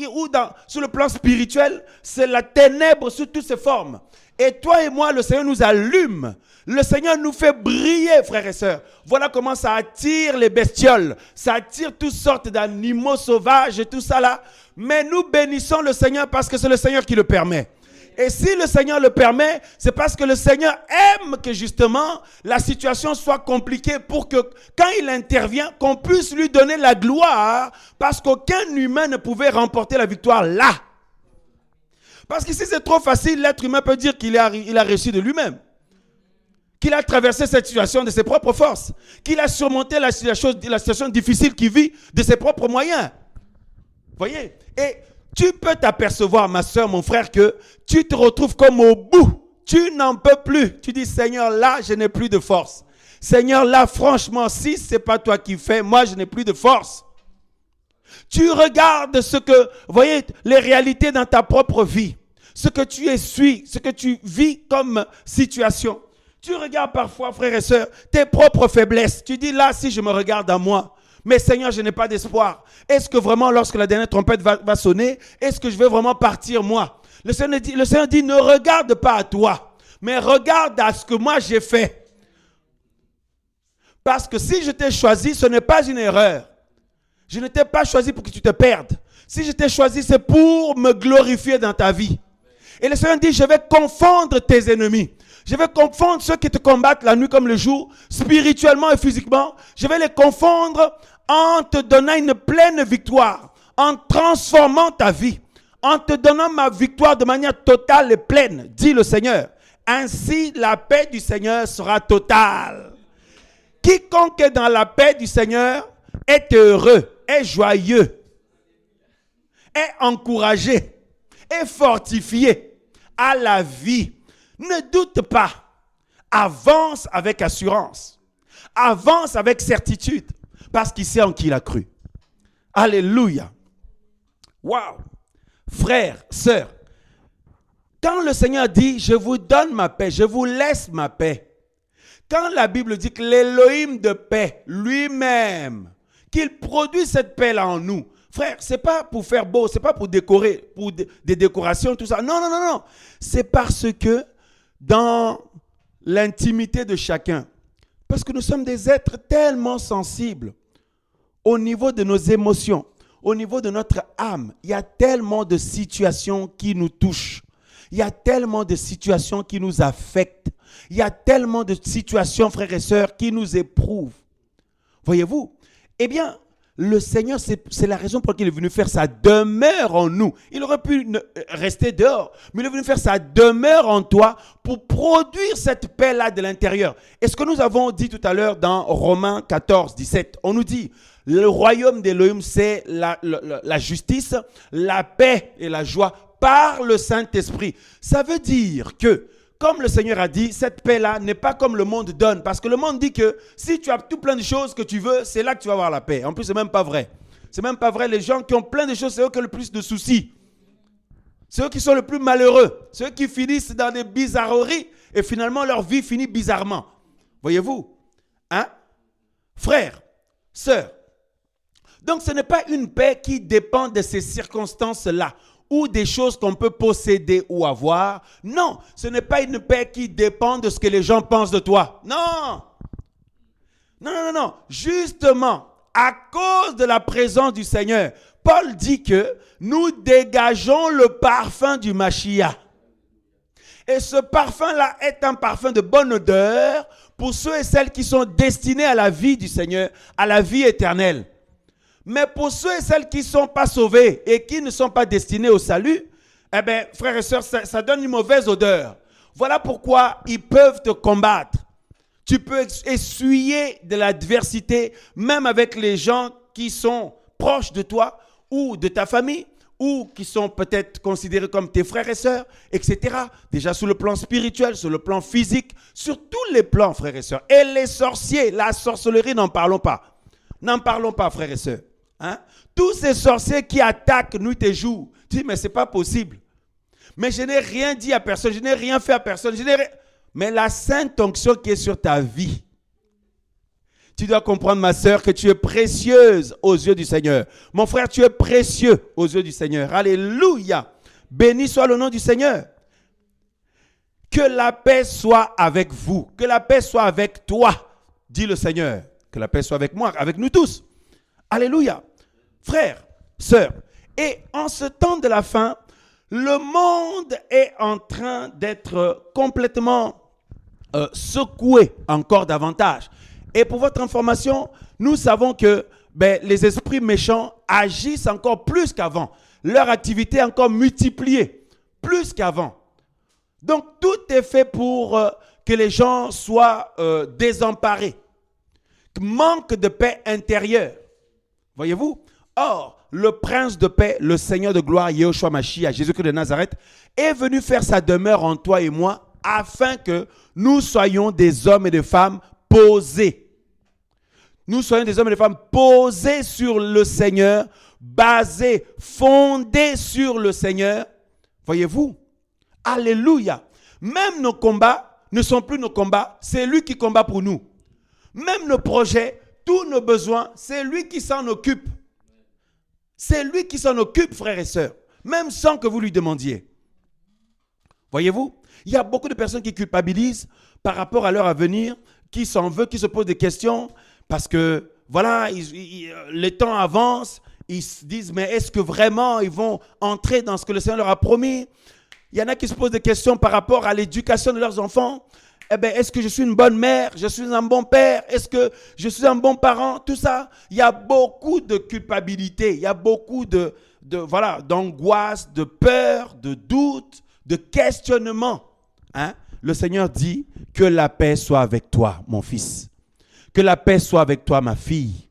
sur le plan spirituel, c'est la ténèbre sous toutes ses formes. Et toi et moi, le Seigneur nous allume. Le Seigneur nous fait briller, frères et sœurs. Voilà comment ça attire les bestioles. Ça attire toutes sortes d'animaux sauvages et tout ça là. Mais nous bénissons le Seigneur parce que c'est le Seigneur qui le permet. Et si le Seigneur le permet, c'est parce que le Seigneur aime que justement la situation soit compliquée pour que quand il intervient, qu'on puisse lui donner la gloire parce qu'aucun humain ne pouvait remporter la victoire là. Parce que si c'est trop facile, l'être humain peut dire qu'il a réussi de lui-même. Qu'il a traversé cette situation de ses propres forces. Qu'il a surmonté la situation difficile qu'il vit de ses propres moyens. Voyez? Et tu peux t'apercevoir, ma soeur, mon frère, que tu te retrouves comme au bout. Tu n'en peux plus. Tu dis, Seigneur, là, je n'ai plus de force. Seigneur, là, franchement, si ce n'est pas toi qui fais, moi, je n'ai plus de force. Tu regardes voyez, les réalités dans ta propre vie. Ce que tu essuies, ce que tu vis comme situation. Tu regardes parfois, frères et sœurs, tes propres faiblesses. Tu dis, là, si je me regarde à moi, mais Seigneur, je n'ai pas d'espoir. Est-ce que vraiment, lorsque la dernière trompette va sonner, est-ce que je vais vraiment partir, moi? Le Seigneur dit, ne regarde pas à toi, mais regarde à ce que moi j'ai fait. Parce que si je t'ai choisi, ce n'est pas une erreur. Je ne t'ai pas choisi pour que tu te perdes. Si je t'ai choisi, c'est pour me glorifier dans ta vie. Et le Seigneur dit, je vais confondre tes ennemis. Je vais confondre ceux qui te combattent la nuit comme le jour, spirituellement et physiquement. Je vais les confondre en te donnant une pleine victoire, en transformant ta vie, en te donnant ma victoire de manière totale et pleine, dit le Seigneur. Ainsi, la paix du Seigneur sera totale. Quiconque est dans la paix du Seigneur est heureux, est joyeux, est encouragé, est fortifié à la vie. Ne doute pas. Avance avec assurance. Avance avec certitude. Parce qu'il sait en qui il a cru. Alléluia. Waouh. Frères, sœurs, quand le Seigneur dit, je vous donne ma paix, je vous laisse ma paix. Quand la Bible dit que l'Élohim de paix, lui-même, qu'il produit cette paix-là en nous. Frère, ce n'est pas pour faire beau, ce n'est pas pour décorer, pour des décorations, tout ça. Non, non, non, non. C'est parce que dans l'intimité de chacun, parce que nous sommes des êtres tellement sensibles au niveau de nos émotions, au niveau de notre âme, il y a tellement de situations qui nous touchent. Il y a tellement de situations qui nous affectent. Il y a tellement de situations, frères et sœurs, qui nous éprouvent. Voyez-vous? Eh bien, Le Seigneur, c'est la raison pour laquelle il est venu faire sa demeure en nous. Il aurait pu rester dehors, mais il est venu faire sa demeure en toi pour produire cette paix-là de l'intérieur. Et ce que nous avons dit tout à l'heure dans Romains 14, 17, on nous dit, le royaume d'Élohim, c'est la justice, la paix et la joie par le Saint-Esprit. Ça veut dire que, comme le Seigneur a dit, cette paix-là n'est pas comme le monde donne. Parce que le monde dit que si tu as tout plein de choses que tu veux, c'est là que tu vas avoir la paix. En plus, ce n'est même pas vrai. C'est même pas vrai. Les gens qui ont plein de choses, c'est eux qui ont le plus de soucis. C'est eux qui sont les plus malheureux. Ceux qui finissent dans des bizarreries et finalement leur vie finit bizarrement. Voyez-vous? Hein? Frères, sœurs. Donc, ce n'est pas une paix qui dépend de ces circonstances-là ou des choses qu'on peut posséder ou avoir. Non, ce n'est pas une paix qui dépend de ce que les gens pensent de toi. Non. Non. Justement, à cause de la présence du Seigneur, Paul dit que nous dégageons le parfum du Mashiach. Et ce parfum-là est un parfum de bonne odeur pour ceux et celles qui sont destinés à la vie du Seigneur, à la vie éternelle. Mais pour ceux et celles qui ne sont pas sauvés et qui ne sont pas destinés au salut, eh bien, frères et sœurs, ça donne une mauvaise odeur. Voilà pourquoi ils peuvent te combattre. Tu peux essuyer de l'adversité, même avec les gens qui sont proches de toi ou de ta famille, ou qui sont peut-être considérés comme tes frères et sœurs, etc. Déjà sur le plan spirituel, sur le plan physique, sur tous les plans, frères et sœurs. Et les sorciers, la sorcellerie, n'en parlons pas. N'en parlons pas, frères et sœurs. Hein? Tous ces sorciers qui attaquent nuit et jour, tu dis, mais ce n'est pas possible. Mais je n'ai rien dit à personne, je n'ai rien fait à personne. Mais la sainte onction qui est sur ta vie, tu dois comprendre, ma sœur, que tu es précieuse aux yeux du Seigneur. Mon frère, tu es précieux aux yeux du Seigneur. Alléluia. Béni soit le nom du Seigneur. Que la paix soit avec vous. Que la paix soit avec toi, dit le Seigneur. Que la paix soit avec moi, avec nous tous. Alléluia. Frères, sœurs, et en ce temps de la fin, le monde est en train d'être complètement secoué encore davantage. Et pour votre information, nous savons que les esprits méchants agissent encore plus qu'avant. Leur activité est encore multipliée, plus qu'avant. Donc tout est fait pour que les gens soient désemparés. Manque de paix intérieure. Voyez-vous? Or, le prince de paix, le Seigneur de gloire, Yahushua Mashiach, Jésus-Christ de Nazareth, est venu faire sa demeure en toi et moi afin que nous soyons des hommes et des femmes posés. Nous soyons des hommes et des femmes posés sur le Seigneur, basés, fondés sur le Seigneur. Voyez-vous? Alléluia. Même nos combats ne sont plus nos combats, c'est lui qui combat pour nous. Même nos projets, tous nos besoins, c'est lui qui s'en occupe. C'est lui qui s'en occupe, frères et sœurs, même sans que vous lui demandiez. Voyez-vous? Il y a beaucoup de personnes qui culpabilisent par rapport à leur avenir, qui s'en veulent, qui se posent des questions, parce que, voilà, les temps avancent, ils se disent, mais est-ce que vraiment ils vont entrer dans ce que le Seigneur leur a promis? Il y en a qui se posent des questions par rapport à l'éducation de leurs enfants. Eh bien, est-ce que je suis une bonne mère? Je suis un bon père? Est-ce que je suis un bon parent? Tout ça, il y a beaucoup de culpabilité, il y a beaucoup d'angoisse, de peur, de doute, de questionnement. Hein? Le Seigneur dit que la paix soit avec toi, mon fils. Que la paix soit avec toi, ma fille.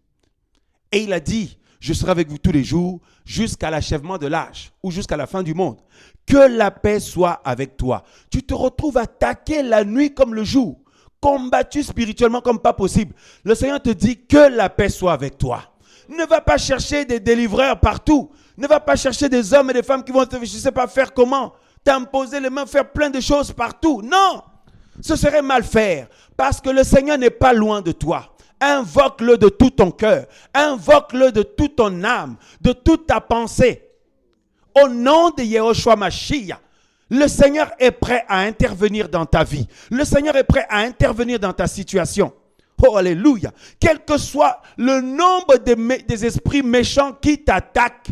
Et il a dit, je serai avec vous tous les jours jusqu'à l'achèvement de l'âge ou jusqu'à la fin du monde. Que la paix soit avec toi. Tu te retrouves attaqué la nuit comme le jour, combattu spirituellement comme pas possible. Le Seigneur te dit que la paix soit avec toi. Ne va pas chercher des délivreurs partout. Ne va pas chercher des hommes et des femmes qui vont te, je ne sais pas faire comment, t'imposer les mains, faire plein de choses partout. Non, ce serait mal faire parce que le Seigneur n'est pas loin de toi. Invoque-le de tout ton cœur. Invoque-le de toute ton âme, de toute ta pensée. Au nom de Yahushua Mashiach, le Seigneur est prêt à intervenir dans ta vie. Le Seigneur est prêt à intervenir dans ta situation. Oh, alléluia. Quel que soit le nombre des esprits méchants qui t'attaquent,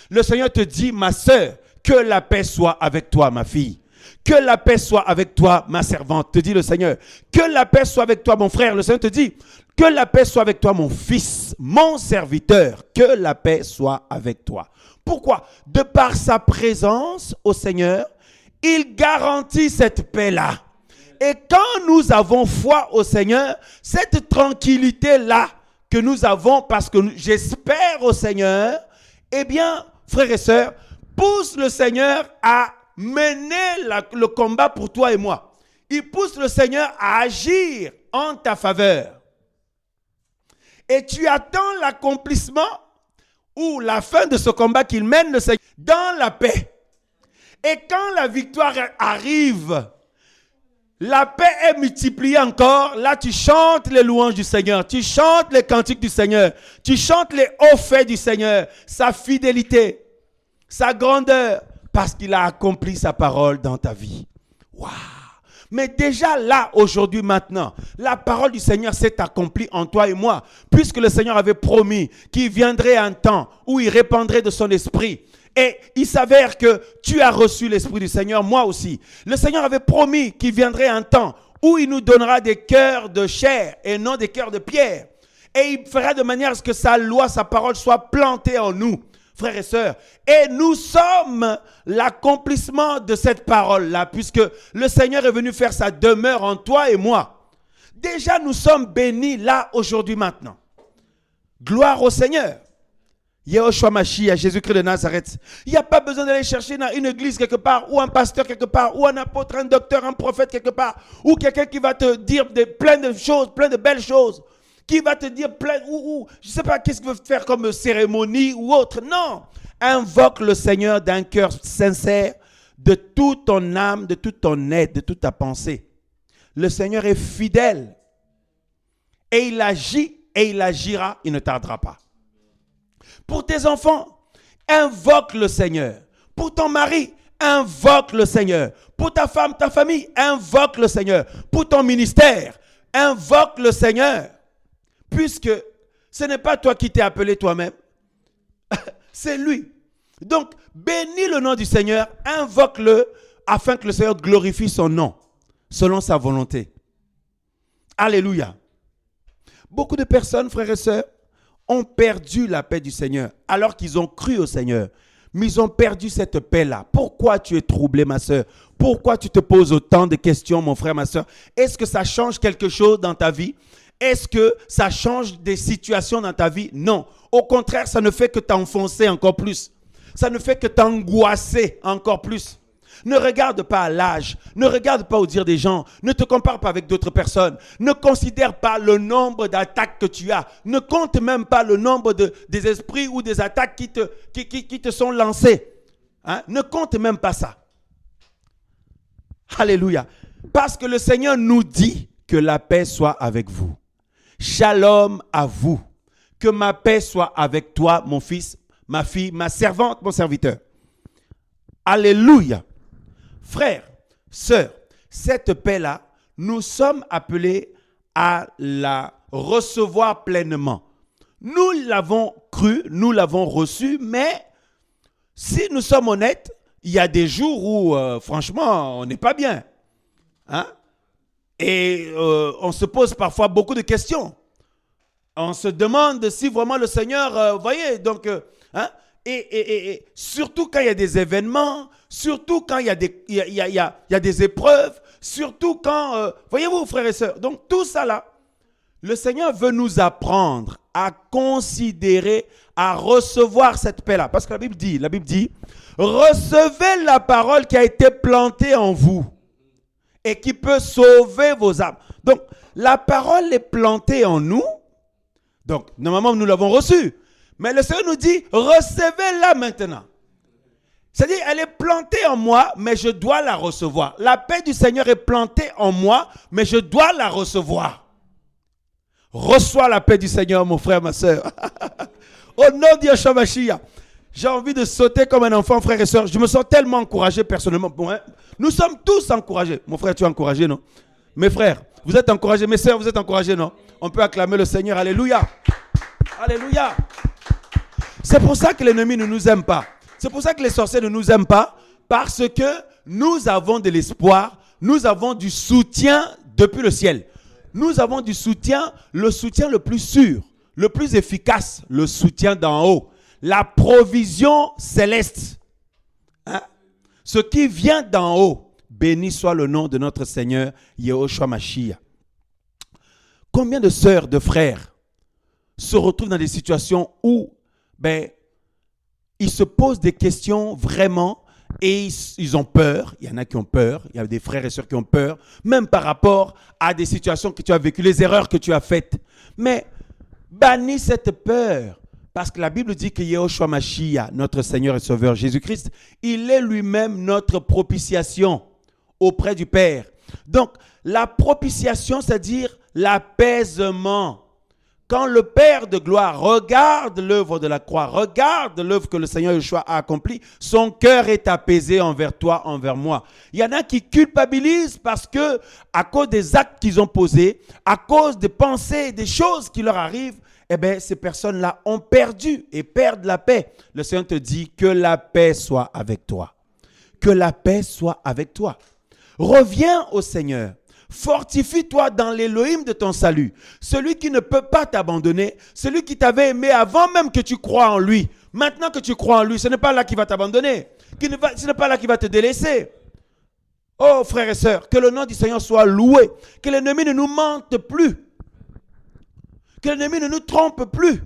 le Seigneur te dit, ma sœur, que la paix soit avec toi, ma fille. que la paix soit avec toi, ma servante, te dit le Seigneur. Que la paix soit avec toi, mon frère. Le Seigneur te dit, que la paix soit avec toi, mon fils, mon serviteur. Que la paix soit avec toi. Pourquoi? De par sa présence au Seigneur, il garantit cette paix-là. Et quand nous avons foi au Seigneur, cette tranquillité-là que nous avons parce que j'espère au Seigneur, eh bien, frères et sœurs, pousse le Seigneur à mener le combat pour toi et moi. Il pousse le Seigneur à agir en ta faveur. Et tu attends l'accomplissement ou la fin de ce combat qu'il mène le Seigneur dans la paix. Et quand la victoire arrive, la paix est multipliée encore. Là, tu chantes les louanges du Seigneur. Tu chantes les cantiques du Seigneur. Tu chantes les hauts faits du Seigneur. Sa fidélité, sa grandeur, parce qu'il a accompli sa parole dans ta vie. Waouh! Mais déjà là, aujourd'hui, maintenant, la parole du Seigneur s'est accomplie en toi et moi, puisque le Seigneur avait promis qu'il viendrait un temps où il répandrait de son esprit. Et il s'avère que tu as reçu l'Esprit du Seigneur, moi aussi. Le Seigneur avait promis qu'il viendrait un temps où il nous donnera des cœurs de chair et non des cœurs de pierre. Et il fera de manière à ce que sa loi, sa parole soit plantée en nous, frères et sœurs. Et nous sommes l'accomplissement de cette parole-là, puisque le Seigneur est venu faire sa demeure en toi et moi. Déjà, nous sommes bénis là, aujourd'hui, maintenant. Gloire au Seigneur. Yehoshua Mashiach, Jésus-Christ de Nazareth. Il n'y a pas besoin d'aller chercher dans une église quelque part, ou un pasteur quelque part, ou un apôtre, un docteur, un prophète quelque part, ou quelqu'un qui va te dire plein de choses, plein de belles choses, qui va te dire plein, ou je ne sais pas qu'est-ce qu'il veut faire comme cérémonie ou autre. Non, invoque le Seigneur d'un cœur sincère, de toute ton âme, de toute ton être, de toute ta pensée. Le Seigneur est fidèle, et il agit, et il agira, il ne tardera pas. Pour tes enfants, invoque le Seigneur. Pour ton mari, invoque le Seigneur. Pour ta femme, ta famille, invoque le Seigneur. Pour ton ministère, invoque le Seigneur. Puisque ce n'est pas toi qui t'es appelé toi-même, c'est lui. Donc, bénis le nom du Seigneur, invoque-le afin que le Seigneur glorifie son nom, selon sa volonté. Alléluia. Beaucoup de personnes, frères et sœurs, ont perdu la paix du Seigneur alors qu'ils ont cru au Seigneur. Mais ils ont perdu cette paix-là. Pourquoi tu es troublé, ma soeur? Pourquoi tu te poses autant de questions, mon frère, ma soeur? Est-ce que ça change quelque chose dans ta vie? Est-ce que ça change des situations dans ta vie? Non. Au contraire, ça ne fait que t'enfoncer encore plus. Ça ne fait que t'angoisser encore plus. Ne regarde pas à l'âge, ne regarde pas au dire des gens, ne te compare pas avec d'autres personnes, ne considère pas le nombre d'attaques que tu as, ne compte même pas le nombre des esprits ou des attaques qui te sont lancées. Hein? Ne compte même pas ça. Alléluia. Parce que le Seigneur nous dit que la paix soit avec vous. Shalom à vous. Que ma paix soit avec toi, mon fils, ma fille, ma servante, mon serviteur. Alléluia. Frères, sœurs, cette paix-là, nous sommes appelés à la recevoir pleinement. Nous l'avons cru, nous l'avons reçu, mais si nous sommes honnêtes, il y a des jours où, franchement, on n'est pas bien. Hein? Et on se pose parfois beaucoup de questions. On se demande si vraiment le Seigneur, voyez, donc, hein? Et surtout quand il y a des événements, surtout quand il y a des épreuves, surtout quand, voyez-vous frères et sœurs, donc tout ça là, le Seigneur veut nous apprendre à considérer, à recevoir cette paix-là. Parce que la Bible dit, recevez la parole qui a été plantée en vous et qui peut sauver vos âmes. Donc, la parole est plantée en nous, donc normalement nous l'avons reçue. Mais le Seigneur nous dit, recevez-la maintenant. C'est-à-dire, elle est plantée en moi, mais je dois la recevoir. La paix du Seigneur est plantée en moi, mais je dois la recevoir. Reçois la paix du Seigneur, mon frère, ma soeur. Au nom de Yeshua Mashiach. J'ai envie de sauter comme un enfant, frère et soeur. Je me sens tellement encouragé personnellement. Bon, hein? Nous sommes tous encouragés. Mon frère, tu es encouragé, non? Mes frères, vous êtes encouragés. Mes soeurs, vous êtes encouragés, non? On peut acclamer le Seigneur. Alléluia. Alléluia. C'est pour ça que l'ennemi ne nous aime pas. C'est pour ça que les sorciers ne nous aiment pas. Parce que nous avons de l'espoir, nous avons du soutien depuis le ciel. Nous avons du soutien, le soutien le plus sûr, le plus efficace, le soutien d'en haut. La provision céleste. Hein? Ce qui vient d'en haut. Béni soit le nom de notre Seigneur, Yehoshua Mashiach. Combien de sœurs, de frères se retrouvent dans des situations où ils se posent des questions vraiment et ils ont peur. Il y en a qui ont peur. Il y a des frères et sœurs qui ont peur, même par rapport à des situations que tu as vécues, les erreurs que tu as faites. Mais bannis cette peur. Parce que la Bible dit que Yehoshua Mashiach, notre Seigneur et Sauveur Jésus-Christ, il est lui-même notre propitiation auprès du Père. Donc, la propitiation, c'est-à-dire l'apaisement. Quand le Père de gloire regarde l'œuvre de la croix, regarde l'œuvre que le Seigneur Yeshua a accomplie, son cœur est apaisé envers toi, envers moi. Il y en a qui culpabilisent parce que, à cause des actes qu'ils ont posés, à cause des pensées, des choses qui leur arrivent, ces personnes-là ont perdu et perdent la paix. Le Seigneur te dit que la paix soit avec toi. Que la paix soit avec toi. Reviens au Seigneur. Fortifie-toi dans l'Élohim de ton salut. Celui qui ne peut pas t'abandonner, celui qui t'avait aimé avant même que tu crois en lui. Maintenant que tu crois en lui, ce n'est pas là qu'il va t'abandonner. Ce n'est pas là qu'il va te délaisser. Oh frères et sœurs, que le nom du Seigneur soit loué. Que l'ennemi ne nous mente plus. Que l'ennemi ne nous trompe plus.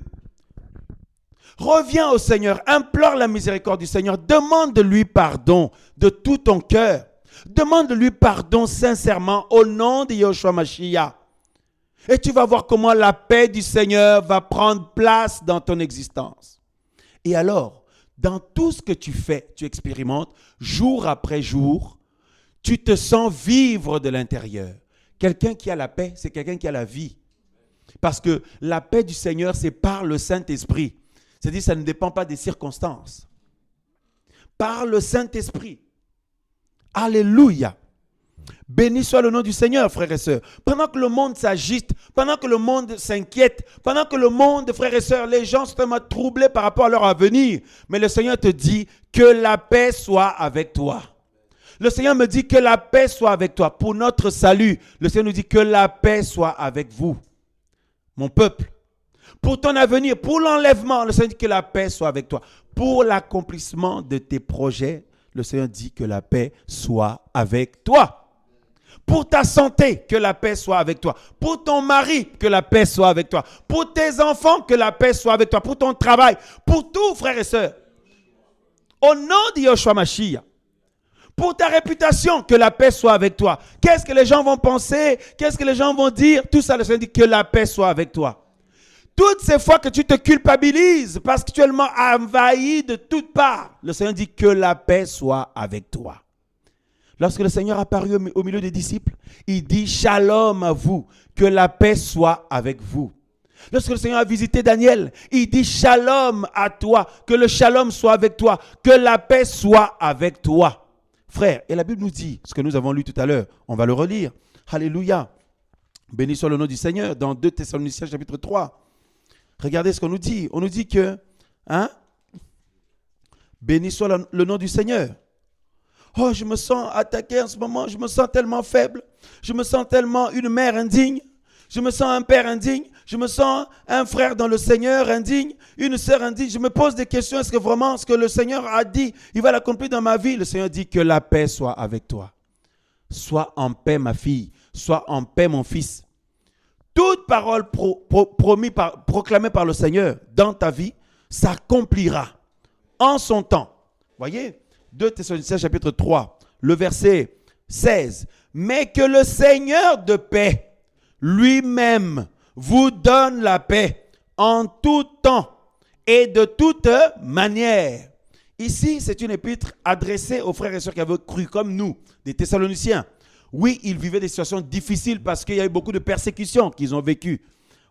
Reviens au Seigneur, implore la miséricorde du Seigneur, demande-lui pardon de tout ton cœur. Demande-lui pardon sincèrement au nom de Yehoshua Mashiach. Et tu vas voir comment la paix du Seigneur va prendre place dans ton existence. Et alors, dans tout ce que tu fais, tu expérimentes, jour après jour, tu te sens vivre de l'intérieur. Quelqu'un qui a la paix, c'est quelqu'un qui a la vie. Parce que la paix du Seigneur, c'est par le Saint-Esprit. C'est-à-dire, ça ne dépend pas des circonstances. Par le Saint-Esprit. Alléluia. Béni soit le nom du Seigneur, frères et sœurs. Pendant que le monde s'agite, pendant que le monde s'inquiète, pendant que le monde, frères et sœurs, les gens sont tellement troublés par rapport à leur avenir. Mais le Seigneur te dit que la paix soit avec toi. Le Seigneur me dit que la paix soit avec toi. Pour notre salut, le Seigneur nous dit que la paix soit avec vous, mon peuple. Pour ton avenir, pour l'enlèvement, le Seigneur dit que la paix soit avec toi. Pour l'accomplissement de tes projets, le Seigneur dit que la paix soit avec toi. Pour ta santé, que la paix soit avec toi. Pour ton mari, que la paix soit avec toi. Pour tes enfants, que la paix soit avec toi. Pour ton travail, pour tout, frères et sœurs. Au nom de Yehoshua Mashiach. Pour ta réputation, que la paix soit avec toi. Qu'est-ce que les gens vont penser? Qu'est-ce que les gens vont dire? Tout ça, le Seigneur dit que la paix soit avec toi. Toutes ces fois que tu te culpabilises parce que tu es tellement envahi de toutes parts, le Seigneur dit que la paix soit avec toi. Lorsque le Seigneur apparut au milieu des disciples, il dit shalom à vous, que la paix soit avec vous. Lorsque le Seigneur a visité Daniel, il dit shalom à toi, que le shalom soit avec toi, que la paix soit avec toi. Frère, et la Bible nous dit, ce que nous avons lu tout à l'heure, on va le relire. Alléluia. Béni soit le nom du Seigneur dans 2 Thessaloniciens chapitre 3. Regardez ce qu'on nous dit. On nous dit que, béni soit le nom du Seigneur. Oh, je me sens attaqué en ce moment. Je me sens tellement faible. Je me sens tellement une mère indigne. Je me sens un père indigne. Je me sens un frère dans le Seigneur indigne. Une sœur indigne. Je me pose des questions. Est-ce que vraiment ce que le Seigneur a dit, il va l'accomplir dans ma vie? Le Seigneur dit que la paix soit avec toi. Sois en paix, ma fille. Sois en paix, mon fils. Toute parole proclamée par le Seigneur dans ta vie s'accomplira en son temps. Voyez, 2 Thessaloniciens chapitre 3, le verset 16. Mais que le Seigneur de paix lui-même vous donne la paix en tout temps et de toute manière. Ici, c'est une épître adressée aux frères et sœurs qui avaient cru comme nous, des Thessaloniciens. Oui, ils vivaient des situations difficiles parce qu'il y a eu beaucoup de persécutions qu'ils ont vécues.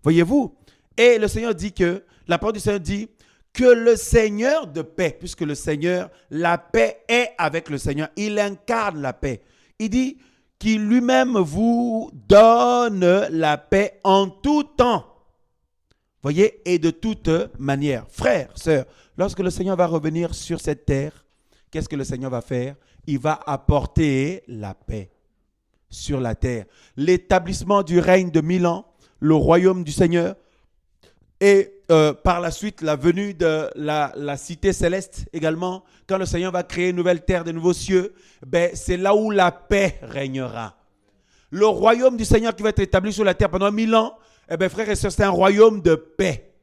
Voyez-vous? Et le Seigneur dit que, la parole du Seigneur dit que le Seigneur de paix, puisque le Seigneur, la paix est avec le Seigneur, il incarne la paix. Il dit qu'il lui-même vous donne la paix en tout temps. Voyez? Et de toute manière. Frères, sœurs, lorsque le Seigneur va revenir sur cette terre, qu'est-ce que le Seigneur va faire? il va apporter la paix sur la terre. L'établissement du règne de 1000 ans, le royaume du Seigneur, et par la suite, la venue de la cité céleste également, quand le Seigneur va créer une nouvelle terre, de nouveaux cieux, c'est là où la paix régnera. Le royaume du Seigneur qui va être établi sur la terre pendant 1000 ans, frères et sœurs, c'est un royaume de paix.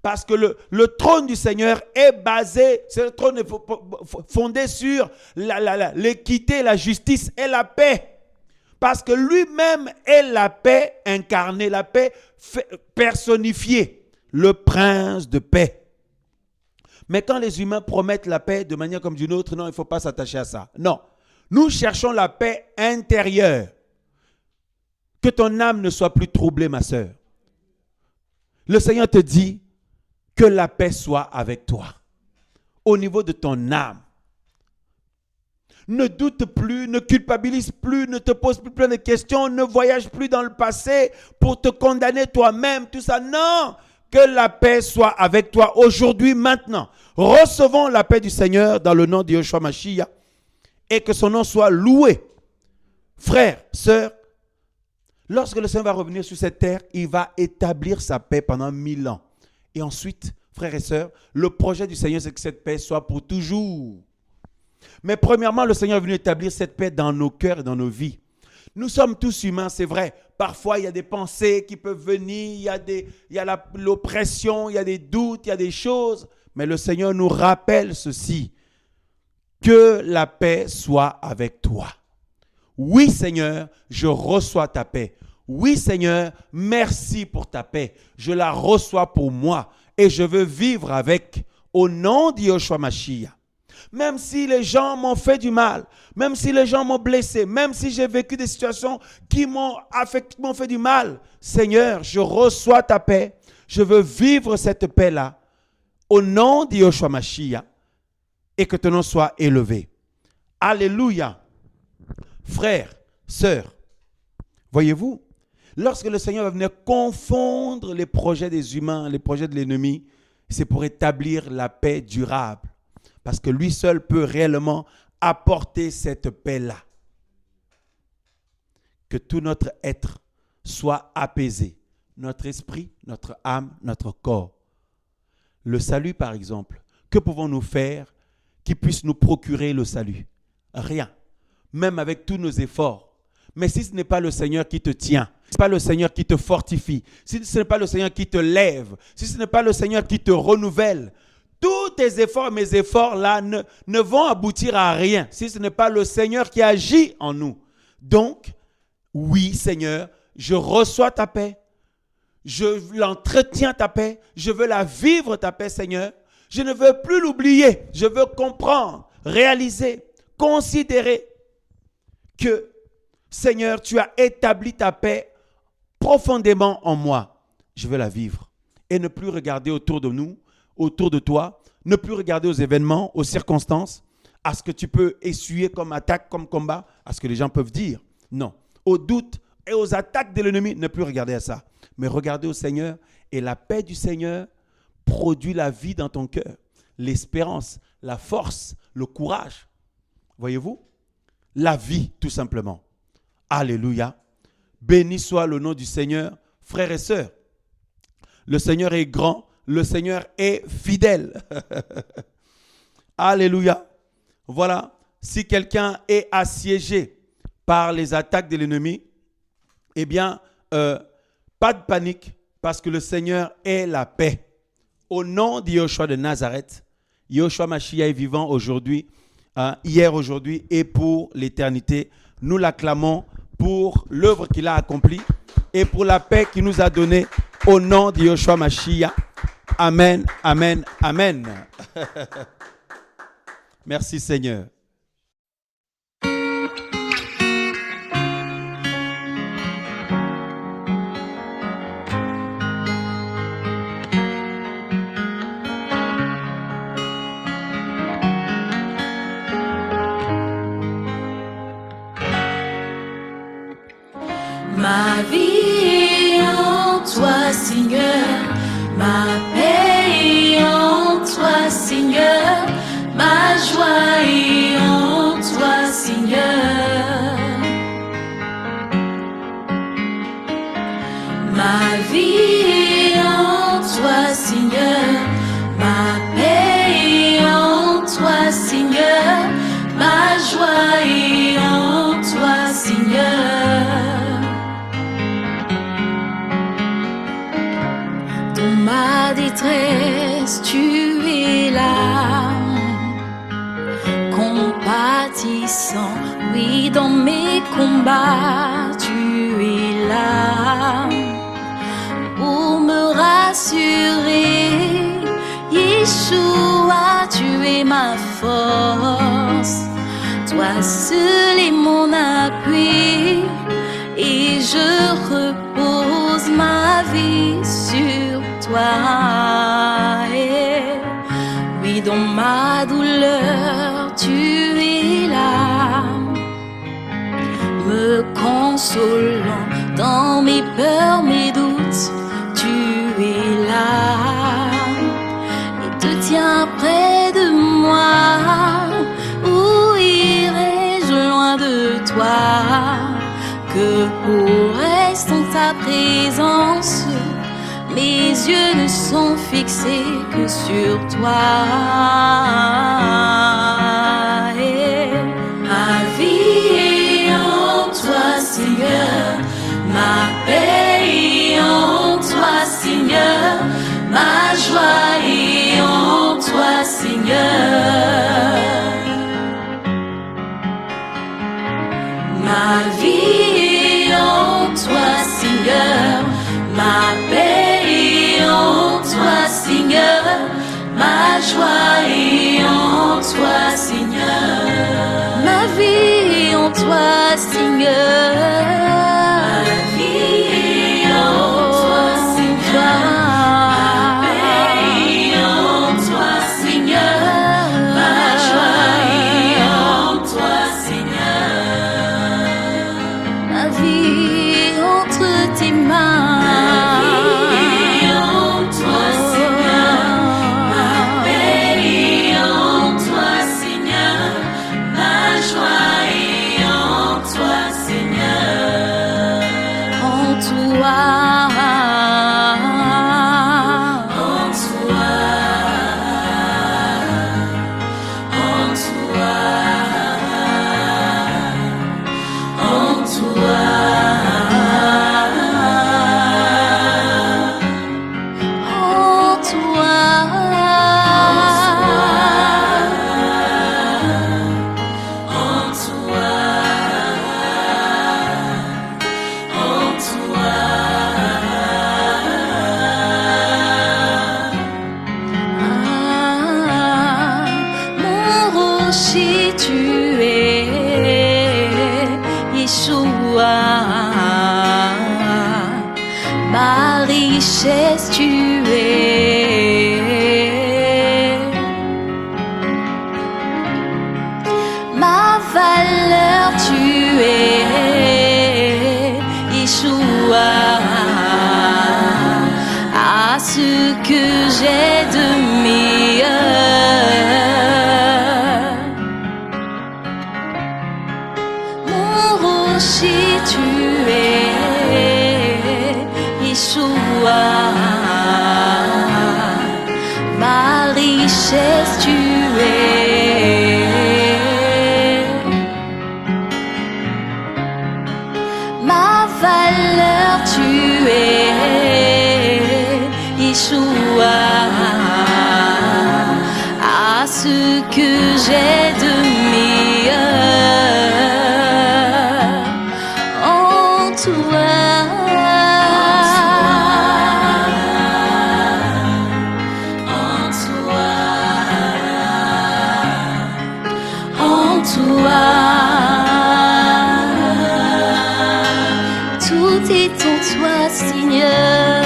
Parce que le trône du Seigneur est basé, c'est le trône fondé sur l'équité, la justice et la paix. Parce que lui-même est la paix incarnée, la paix personnifiée. Le prince de paix. Mais quand les humains promettent la paix de manière comme d'une autre, non, il ne faut pas s'attacher à ça. Non, nous cherchons la paix intérieure. Que ton âme ne soit plus troublée, ma sœur. Le Seigneur te dit que la paix soit avec toi. Au niveau de ton âme. Ne doute plus, ne culpabilise plus, ne te pose plus plein de questions, ne voyage plus dans le passé pour te condamner toi-même, tout ça. Non! Que la paix soit avec toi aujourd'hui, maintenant. Recevons la paix du Seigneur dans le nom de Yeshua Mashiach et que son nom soit loué. Frères, sœurs, lorsque le Seigneur va revenir sur cette terre, il va établir sa paix pendant 1000 ans. Et ensuite, frères et sœurs, le projet du Seigneur, c'est que cette paix soit pour toujours. Mais premièrement, le Seigneur est venu établir cette paix dans nos cœurs et dans nos vies. Nous sommes tous humains, c'est vrai. Parfois, il y a des pensées qui peuvent venir, il y a l'oppression, il y a des doutes, il y a des choses. Mais le Seigneur nous rappelle ceci, que la paix soit avec toi. Oui, Seigneur, je reçois ta paix. Oui, Seigneur, merci pour ta paix. Je la reçois pour moi et je veux vivre avec au nom de Yeshua Mashiach. Même si les gens m'ont fait du mal, même si les gens m'ont blessé, même si j'ai vécu des situations qui m'ont fait du mal, Seigneur, je reçois ta paix. Je veux vivre cette paix-là au nom de Yeshua Mashiach et que ton nom soit élevé. Alléluia. Frères, sœurs, voyez-vous, lorsque le Seigneur va venir confondre les projets des humains, les projets de l'ennemi, c'est pour établir la paix durable. Parce que lui seul peut réellement apporter cette paix-là. Que tout notre être soit apaisé. Notre esprit, notre âme, notre corps. Le salut, par exemple. Que pouvons-nous faire qui puisse nous procurer le salut? Rien. Même avec tous nos efforts. Mais si ce n'est pas le Seigneur qui te tient, si ce n'est pas le Seigneur qui te fortifie, si ce n'est pas le Seigneur qui te lève, si ce n'est pas le Seigneur qui te renouvelle, tous tes efforts, mes efforts là ne vont aboutir à rien si ce n'est pas le Seigneur qui agit en nous. Donc, oui Seigneur, je reçois ta paix, je l'entretiens ta paix, je veux la vivre ta paix Seigneur. Je ne veux plus l'oublier, je veux comprendre, réaliser, considérer que Seigneur, tu as établi ta paix profondément en moi. Je veux la vivre et ne plus regarder autour de nous, autour de toi, ne plus regarder aux événements, aux circonstances, à ce que tu peux essuyer comme attaque, comme combat, à ce que les gens peuvent dire. Non. Aux doutes et aux attaques de l'ennemi, ne plus regarder à ça. Mais regarder au Seigneur et la paix du Seigneur produit la vie dans ton cœur, l'espérance, la force, le courage. Voyez-vous? La vie, tout simplement. Alléluia. Béni soit le nom du Seigneur, frères et sœurs. Le Seigneur est grand. Le Seigneur est fidèle. Alléluia. Voilà. Si quelqu'un est assiégé par les attaques de l'ennemi, eh bien, pas de panique parce que le Seigneur est la paix. Au nom de Yeshua de Nazareth, Yeshua Mashiach est vivant aujourd'hui, hier, aujourd'hui et pour l'éternité. Nous l'acclamons pour l'œuvre qu'il a accomplie et pour la paix qu'il nous a donnée au nom de Yeshua Mashiach. Amen, amen, amen. Merci Seigneur. Ma vie est en toi, Seigneur. Ma paix est en toi, Seigneur. Ma joie est en toi, Ma vie est en toi, Seigneur. Ma paix est en toi, Seigneur. Ma joie est en toi, Seigneur. Dans ma détresse, tu es là, compatissant. Oui, dans mes combats, tu es là pour me rassurer. Yeshua, tu es ma force. Toi seul est mon appui, et je repose ma vie sur toi. Et oui, dans ma douleur, tu es là, me consolant dans mes peurs, mes doutes. Tu es là et te tiens près de moi. Où irai-je loin de toi? Que pourrais-je sans ta présence? Mes yeux ne sont fixés que sur toi. Et ma vie est en toi, Seigneur. Ma paix est en toi, Seigneur. Ma joie est en toi, Seigneur. Ma vie est en toi, Seigneur. Ma paix est en toi, Seigneur. Ma joie est en toi, Seigneur. Ma vie est en toi, Seigneur. Ma vie est en toi, Seigneur. Ma paix est en toi, Seigneur. Ma joie est en toi, Seigneur. Ma vie entre tes mains. Ma richesse, tu es ma valeur, tu es Yeshua. À ce que j'ai de meilleur, mon rocher, tu es Yeshua. Ma richesse, tu es ma valeur, tu es Yeshua. À ce que j'ai de meilleur en toi. Tout est en toi, Seigneur.